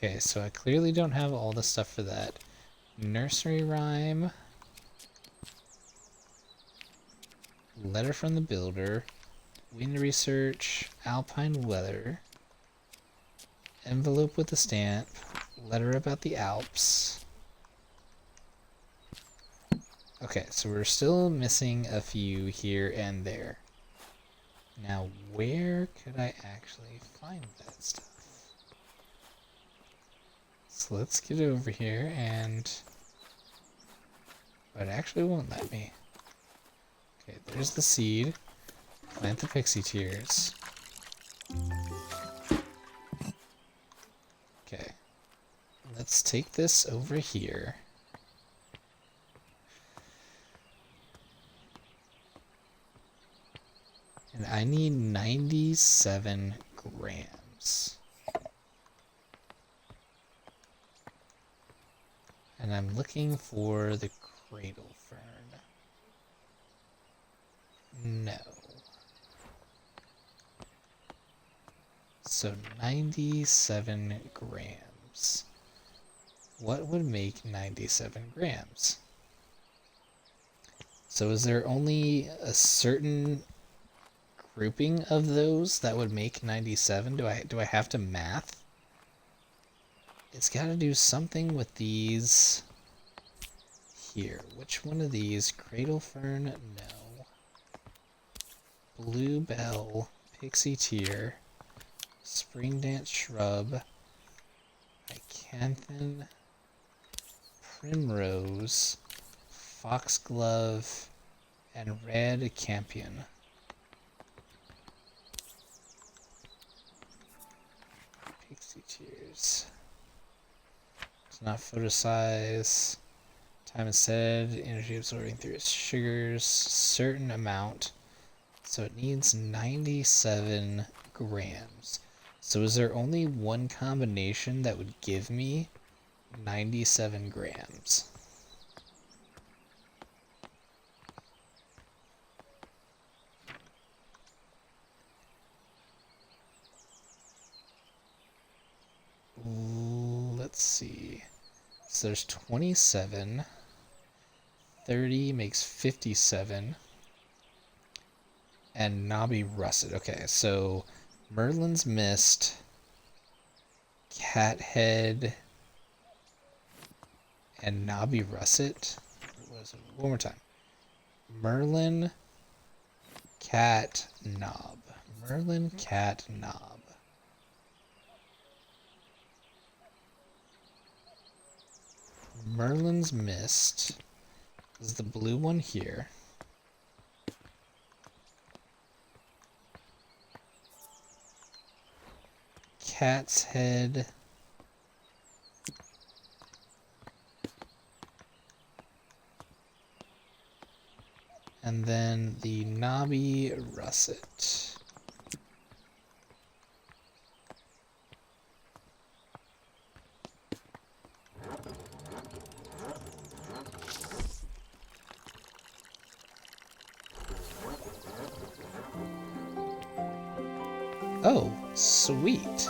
Okay, so I clearly don't have all the stuff for that. Nursery Rhyme. Letter from the Builder. Wind Research. Alpine Weather. Envelope with a Stamp. Letter about the Alps. Okay, so we're still missing a few here and there. Now, where could I actually find that stuff? So let's get over here and... But it actually won't let me. Okay, there's the seed. Plant the Pixie Tears. Okay. Let's take this over here. And I need 97 grams. And I'm looking for the cradle fern. No. So 97 grams. What would make 97 grams? So is there only a certain grouping of those that would make 97? Do I have to math? It's got to do something with these here. Which one of these? Cradle Fern? No. Bluebell, Pixie Tear, Spring Dance Shrub, Icanthan, Primrose, Foxglove, and Red Campion. Pixie Tears. It's not photo size. Time is said, energy absorbing through its sugars, certain amount. So it needs 97 grams. So is there only one combination that would give me 97 grams? Let's see. So there's 27. 30 makes 57. And Knobby Russet. Okay, so Merlin's Mist, Cathead, and Knobby Russet. One more time. Merlin, Cat, Knob. Merlin, Cat, Knob. Merlin's Mist is the blue one here. Cat's Head. And then the Knobby Russet. Oh, sweet.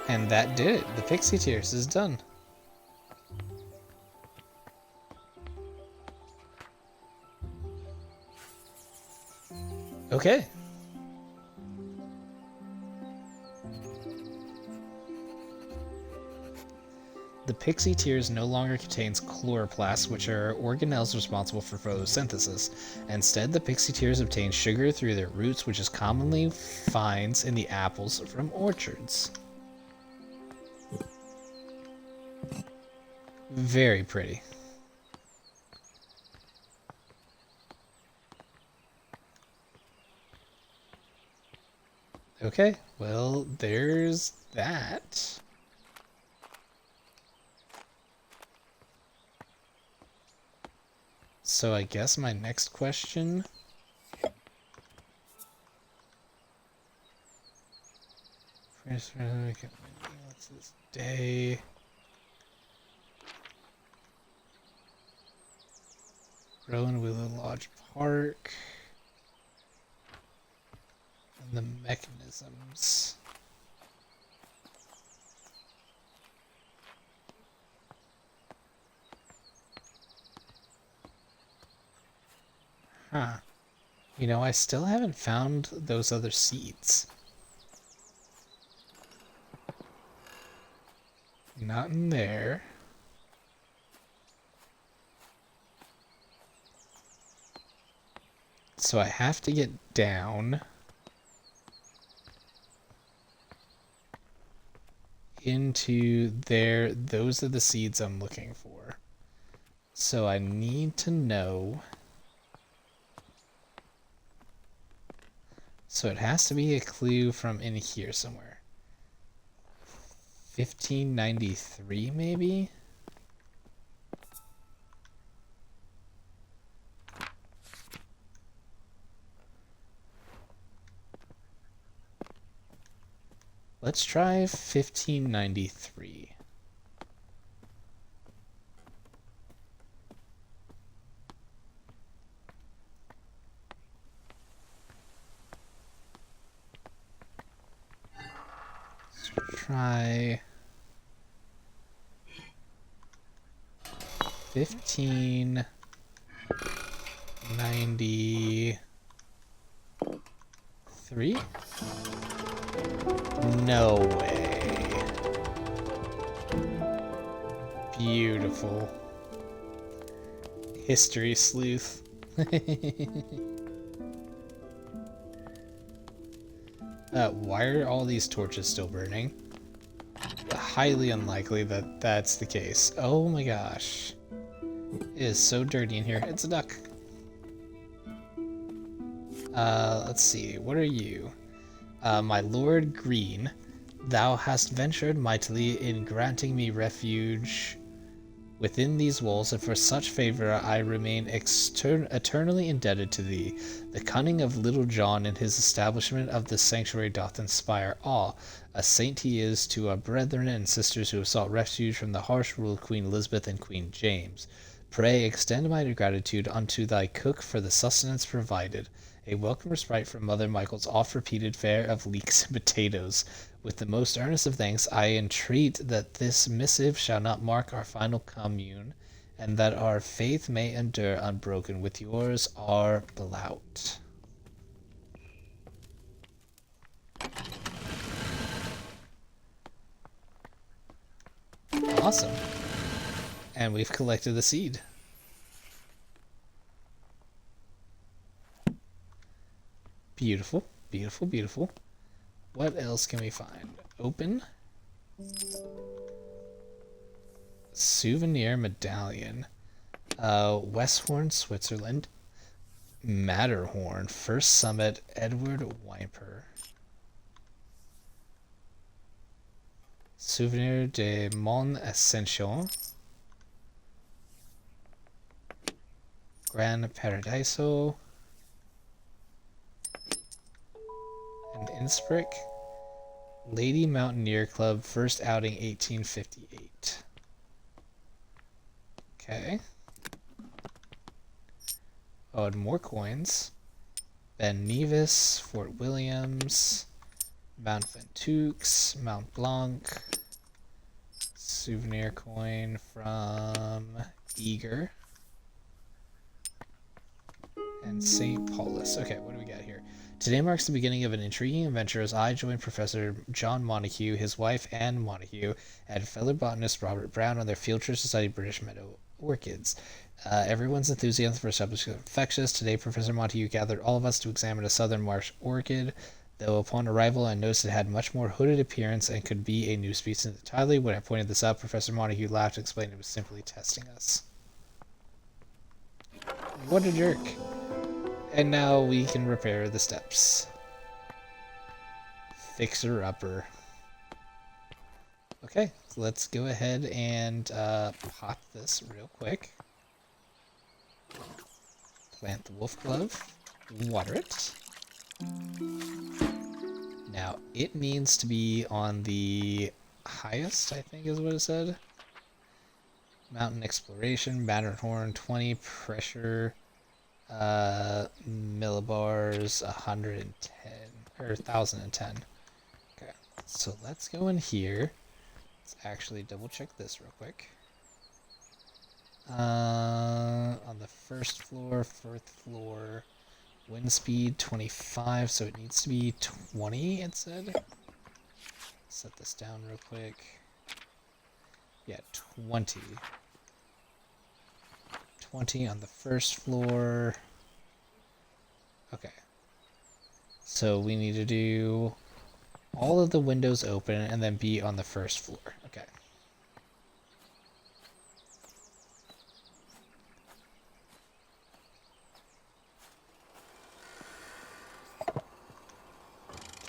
And that did it. The Pixie Tears is done. Okay. The Pixie Tears no longer contains chloroplasts, which are organelles responsible for photosynthesis. Instead, the Pixie Tears obtain sugar through their roots, which is commonly finds in the apples from orchards. Very pretty. Okay, well, there's that. So I guess my next question... What's this day? Rowan Willow Lodge Park. And the mechanisms. Huh. You know, I still haven't found those other seeds. Not in there. So I have to get down into there. Those are the seeds I'm looking for. So I need to know. So it has to be a clue from in here somewhere. 1593 maybe? Let's try 1593. Let's try 1593. No way. Beautiful. History sleuth. Why are all these torches still burning? Highly unlikely that that's the case. Oh my gosh. It is so dirty in here. It's a duck. Let's see. What are you? My Lord Green, thou hast ventured mightily in granting me refuge within these walls, and for such favor I remain eternally indebted to thee. The cunning of Little John in his establishment of this sanctuary doth inspire awe. A saint he is to our brethren and sisters who have sought refuge from the harsh rule of Queen Elizabeth and Queen James. Pray extend my gratitude unto thy cook for the sustenance provided. A welcome respite from Mother Michael's oft-repeated fare of leeks and potatoes. With the most earnest of thanks, I entreat that this missive shall not mark our final commune, and that our faith may endure unbroken. With yours, R. Blout. Awesome. And we've collected the seed. Beautiful, beautiful, beautiful. What else can we find? Open. Souvenir medallion. Westhorn, Switzerland. Matterhorn. First summit, Edward Whymper. Souvenir de Mon Ascension. Gran Paradiso. And Innsbruck. Lady Mountaineer Club, first outing 1858. Okay. Oh, and more coins. Ben Nevis, Fort Williams, Mount Ventoux, Mount Blanc, souvenir coin from Eager, and St. Paulus. Okay, what do we got here? Today marks the beginning of an intriguing adventure as I join Professor John Montague, his wife Anne Montague, and fellow botanist Robert Brown on their field trip to study British meadow orchids. Everyone's enthusiasm for subjects is infectious. Today, Professor Montague gathered all of us to examine a southern marsh orchid. Though upon arrival, I noticed it had much more hooded appearance and could be a new species entirely. When I pointed this out, Professor Montague laughed and explained it was simply testing us. What a jerk. And now we can repair the steps. fixer-upper. Okay, so let's go ahead and pot this real quick. Plant the wolf glove. Water it. Now, it needs to be on the highest, I think is what it said. Mountain exploration, Matterhorn, 20 pressure, millibars, 110, or 1010. Okay, so let's go in here. Let's actually double check this real quick. On the first floor, fourth floor, wind speed 25, so it needs to be 20, it said. Set this down real quick. Yeah, 20. 20 on the first floor. Okay. So we need to do all of the windows open and then be on the first floor. Okay.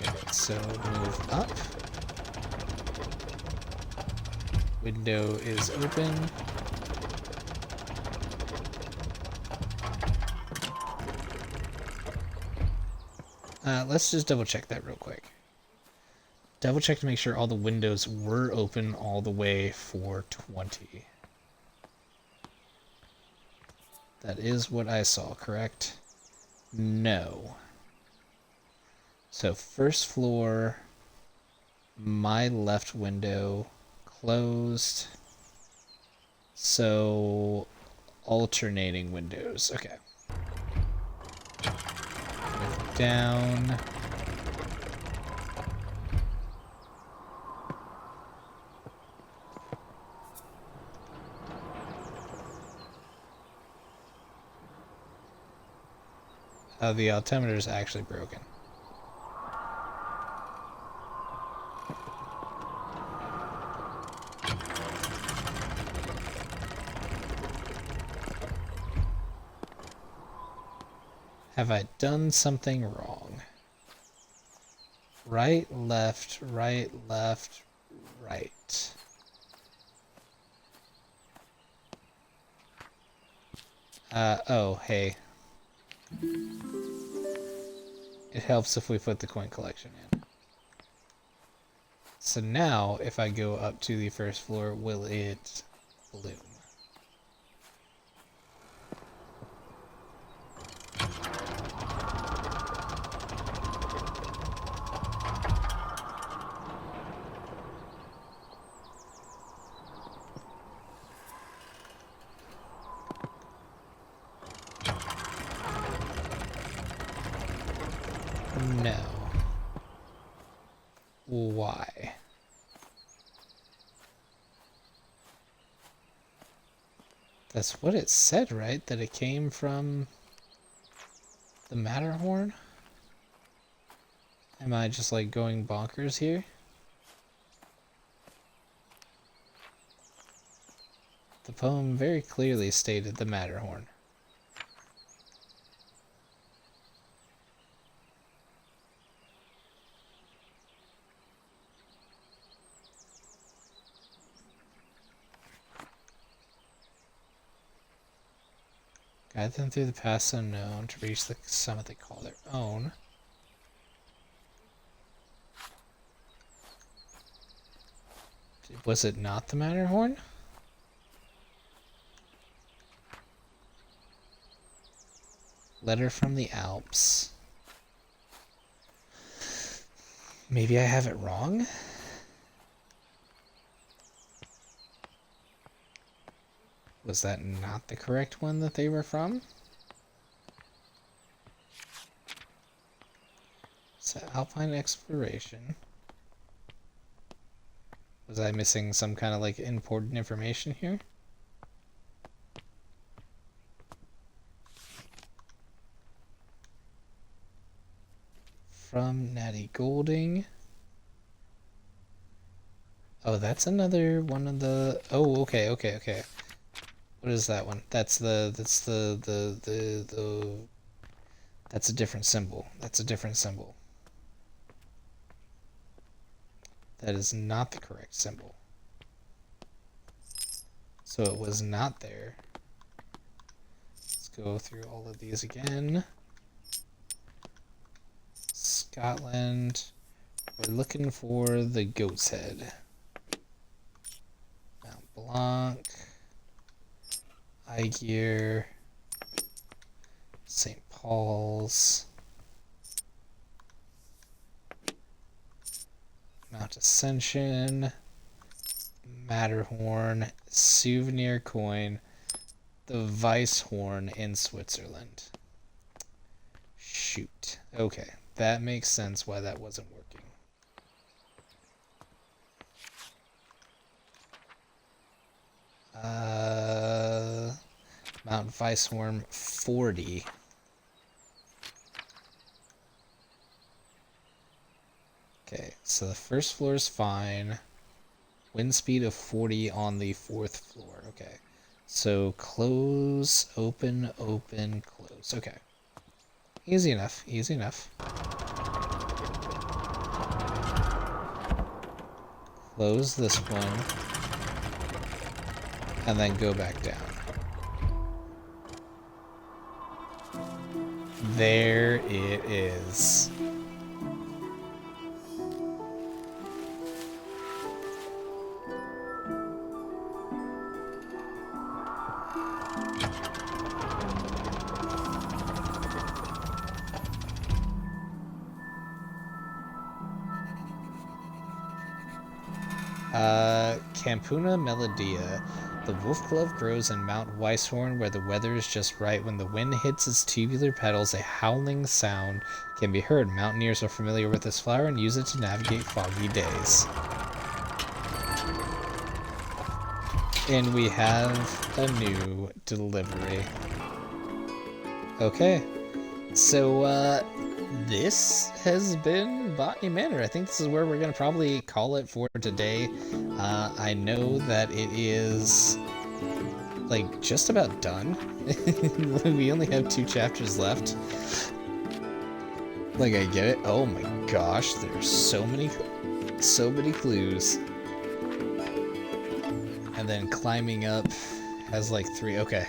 Okay, so move up. Window is open. Let's just double check that real quick. Double check to make sure all the windows were open all the way for 20. That is what I saw, correct? No. So first floor, my left window closed. So alternating windows. Okay. Move down. The altimeter is actually broken. Have I done something wrong? Right, left, right, left, right. Oh, hey. It helps if we put the coin collection in. So now, if I go up to the first floor, will it bloom? No. Why? That's what it said, right? That it came from the Matterhorn? Am I just like going bonkers here? The poem very clearly stated the Matterhorn. Guide them through the paths unknown to reach the summit they call their own. Was it not the Matterhorn? Letter from the Alps. Maybe I have it wrong? Was that not the correct one that they were from? So Alpine exploration. Was I missing some kind of like important information here? From Natty Golding. Oh, that's another one of the... Oh, okay. What is that one? That's that's a different symbol. That's a different symbol. That is not the correct symbol. So it was not there. Let's go through all of these again. Scotland. We're looking for the goat's head. Mount Blanc. Aegir. St. Paul's. Mount Ascension. Matterhorn. Souvenir coin. The Weisshorn in Switzerland. Shoot. Okay, that makes sense why that wasn't working. Mount Weisshorn 40. Okay, so the first floor is fine. Wind speed of 40 on the 4th floor. Okay. So close, open, open, close. Okay. Easy enough, easy enough. Close this one. And then go back down. There it is. Campuna Melodia. The wolf-glove grows in Mount Weisshorn where the weather is just right. When the wind hits its tubular petals, a howling sound can be heard. Mountaineers are familiar with this flower and use it to navigate foggy days. And we have a new delivery. Okay. So, this has been Botany Manor. I think this is where we're going to probably call it for today. I know that it is, like, just about done. We only have 2 chapters left. Like, I get it. Oh my gosh, there's so many clues. And then climbing up has, like, 3. Okay.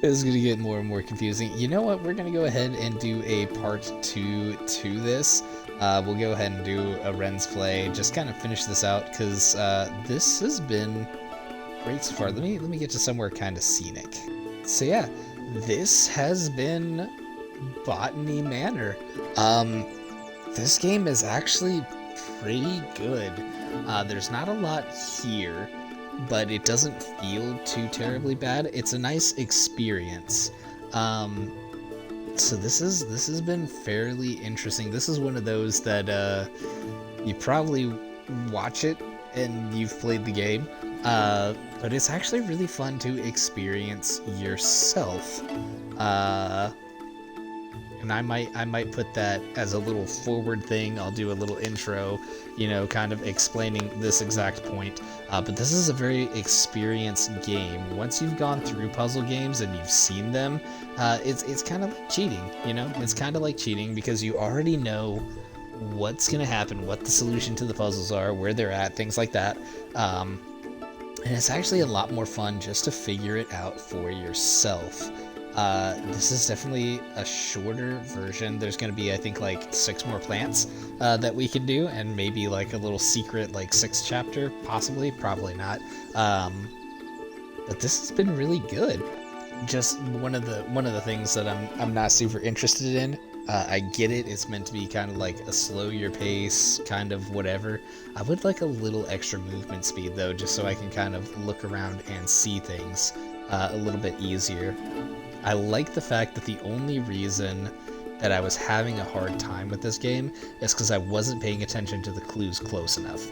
This is going to get more and more confusing. You know what? We're going to go ahead and do a part 2 to this. We'll go ahead and do a Ren's play. Just kind of finish this out because this has been great so far. Let me get to somewhere kind of scenic. So yeah, this has been Botany Manor. This game is actually pretty good. There's not a lot here, but it doesn't feel too terribly bad. It's a nice experience. So this has been fairly interesting. This is one of those that you probably watch it and you've played the game, but it's actually really fun to experience yourself. And I might put that as a little forward thing. I'll do a little intro, you know, kind of explaining this exact point. But this is a very experienced game. Once you've gone through puzzle games and you've seen them, it's kind of like cheating, you know? It's kind of like cheating because you already know what's going to happen, what the solution to the puzzles are, where they're at, things like that. And it's actually a lot more fun just to figure it out for yourself. This is definitely a shorter version. There's going to be, I think, like 6 more plants that we can do, and maybe like a little secret, like 6th chapter, possibly, probably not. But this has been really good. Just one of the things that I'm not super interested in. I get it. It's meant to be kind of like a slow your pace, kind of whatever. I would like a little extra movement speed though, just so I can kind of look around and see things a little bit easier. I like the fact that the only reason that I was having a hard time with this game is because I wasn't paying attention to the clues close enough.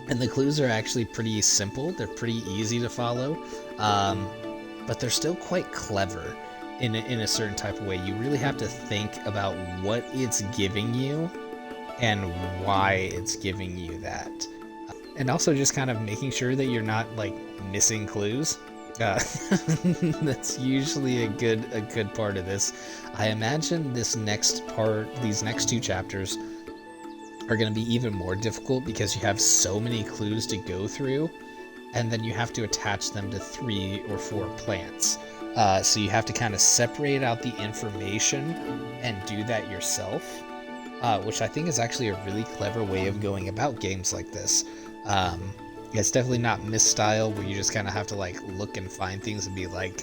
And the clues are actually pretty simple, they're pretty easy to follow, but they're still quite clever in a certain type of way. You really have to think about what it's giving you and why it's giving you that. And also just kind of making sure that you're not, like, missing clues. That's usually a good part of this. I imagine this next part, these next 2 chapters, are going to be even more difficult because you have so many clues to go through, and then you have to attach them to 3 or 4 plants. So you have to kind of separate out the information and do that yourself, which I think is actually a really clever way of going about games like this. It's definitely not misstyle where you just kind of have to like look and find things and be like,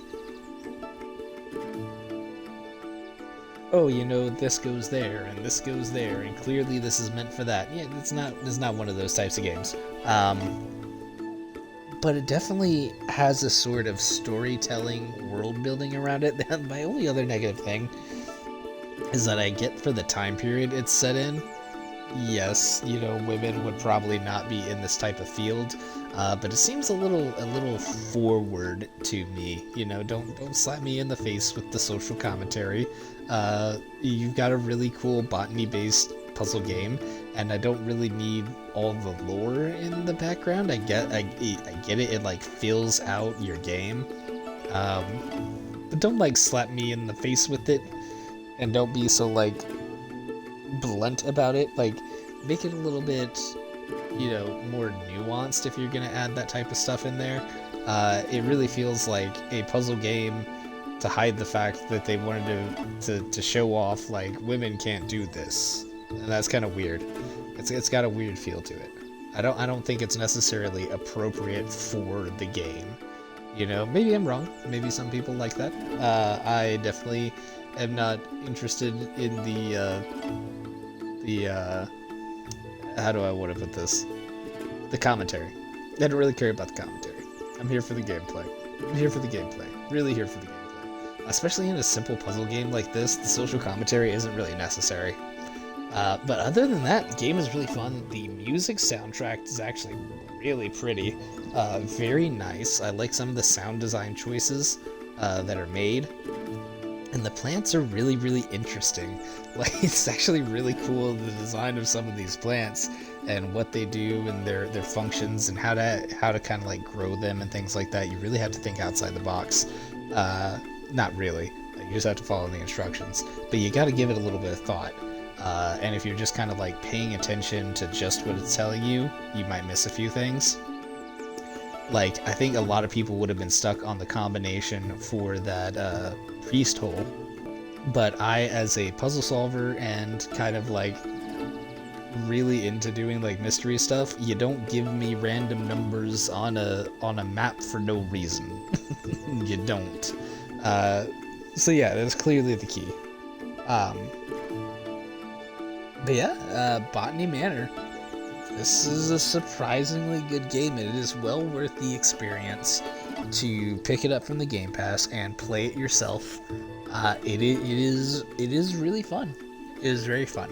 oh, you know, this goes there and this goes there, and clearly this is meant for that. Yeah, it's not one of those types of games. But it definitely has a sort of storytelling, world building around it. My only other negative thing is that I get for the time period it's set in. Yes, you know, women would probably not be in this type of field, but it seems a little forward to me. You know, don't slap me in the face with the social commentary. You've got a really cool botany-based puzzle game, and I don't really need all the lore in the background. I get it. It like fills out your game, but don't like slap me in the face with it, and don't be so like blunt about it. Like, make it a little bit, you know, more nuanced if you're gonna add that type of stuff in there. It really feels like a puzzle game to hide the fact that they wanted to show off like women can't do this, and that's kind of weird. It's got a weird feel to it. I don't think it's necessarily appropriate for the game. You know, maybe I'm wrong. Maybe some people like that. I definitely am not interested in the how do I want to put this? The commentary. I don't really care about the commentary. I'm here for the gameplay. I'm here for the gameplay. Really here for the gameplay. Especially in a simple puzzle game like this, the social commentary isn't really necessary. But other than that, the game is really fun. The music soundtrack is actually really pretty. Very nice. I like some of the sound design choices that are made. And the plants are really, really interesting. Like, it's actually really cool, the design of some of these plants and what they do and their functions and how to kind of like grow them and things like that. You really have to think outside the box. Not really. You just have to follow the instructions. But you got to give it a little bit of thought. And if you're just kind of like paying attention to just what it's telling you, you might miss a few things. Like, I think a lot of people would have been stuck on the combination for that priest hole, but I, as a puzzle solver and kind of like really into doing like mystery stuff, you don't give me random numbers on a map for no reason. You don't. So yeah, that's clearly the key. But yeah, Botany Manor. This is a surprisingly good game, and it is well worth the experience to pick it up from the Game Pass and play it yourself. It is really fun. It is very fun.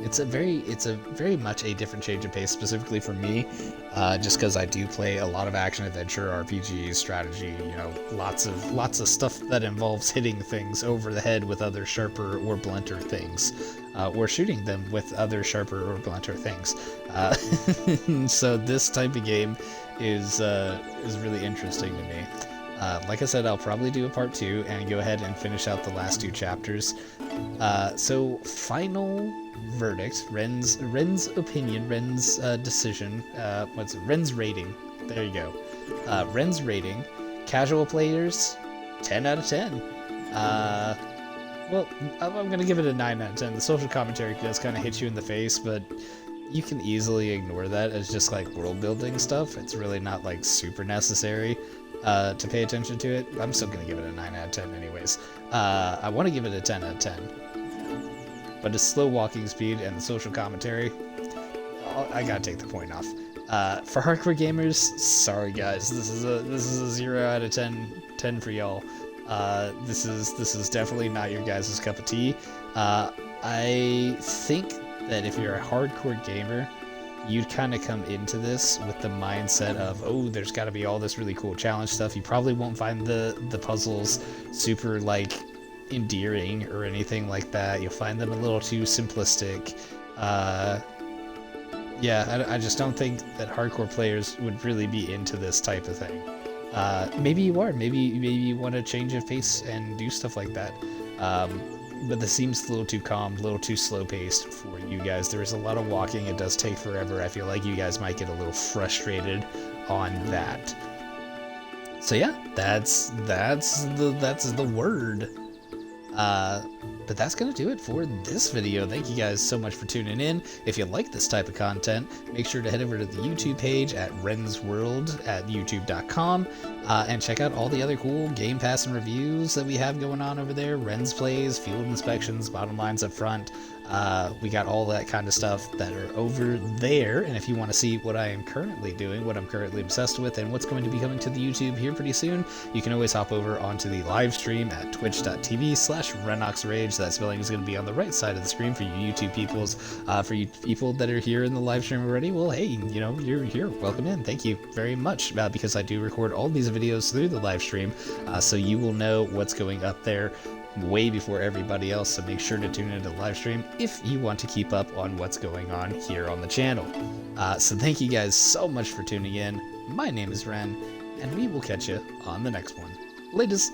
It's a very much a different change of pace, specifically for me, just because I do play a lot of action adventure, RPG, strategy. You know, lots of stuff that involves hitting things over the head with other sharper or blunter things, or shooting them with other sharper or blunter things. So this type of game is really interesting to me. Like I said, I'll probably do a part 2 and go ahead and finish out the last 2 chapters. So final verdict, Ren's opinion, Ren's decision, Ren's rating, there you go. Ren's rating, casual players, 10 out of 10. Well, I'm gonna give it a 9 out of 10. The social commentary does kind of hit you in the face, but you can easily ignore that as just like world building stuff. It's really not like super necessary to pay attention to it. I'm still gonna give it a 9 out of 10 anyways. I want to give it a 10 out of 10. But its slow walking speed and the social commentary, I gotta take the point off. For hardcore gamers, sorry guys, this is a 0 out of 10 for y'all. This is definitely not your guys' cup of tea. I think that if you're a hardcore gamer, you'd kind of come into this with the mindset of, oh, there's got to be all this really cool challenge stuff. You probably won't find the puzzles super like endearing or anything like that. You'll find them a little too simplistic. Yeah, I just don't think that hardcore players would really be into this type of thing. Maybe you are. Maybe you want to change of pace and do stuff like that. but this seems a little too calm, a little too slow paced for you guys. There is a lot of walking. It does take forever. I feel like you guys might get a little frustrated on that. So yeah, that's the word. But that's going to do it for this video. Thank you guys so much for tuning in. If you like this type of content, make sure to head over to the YouTube page at Ren's World at youtube.com and check out all the other cool Game Pass and reviews that we have going on over there. Ren's Plays, Field Inspections, Bottom Lines Up Front. We got all that kind of stuff that are over there. And if you want to see what I am currently doing, what I'm currently obsessed with, and what's going to be coming to the YouTube here pretty soon, you can always hop over onto the live stream at twitch.tv/RenoxRage. That spelling is going to be on the right side of the screen for you YouTube peoples. For you people that are here in the live stream already, well, hey, you're here. Welcome in. Thank you very much, because I do record all these videos through the live stream, so you will know what's going up there way before everybody else. So make sure to tune into the live stream if you want to keep up on what's going on here on the channel. So thank you guys so much for tuning in. My name is Ren, and we will catch you on the next one. Latest.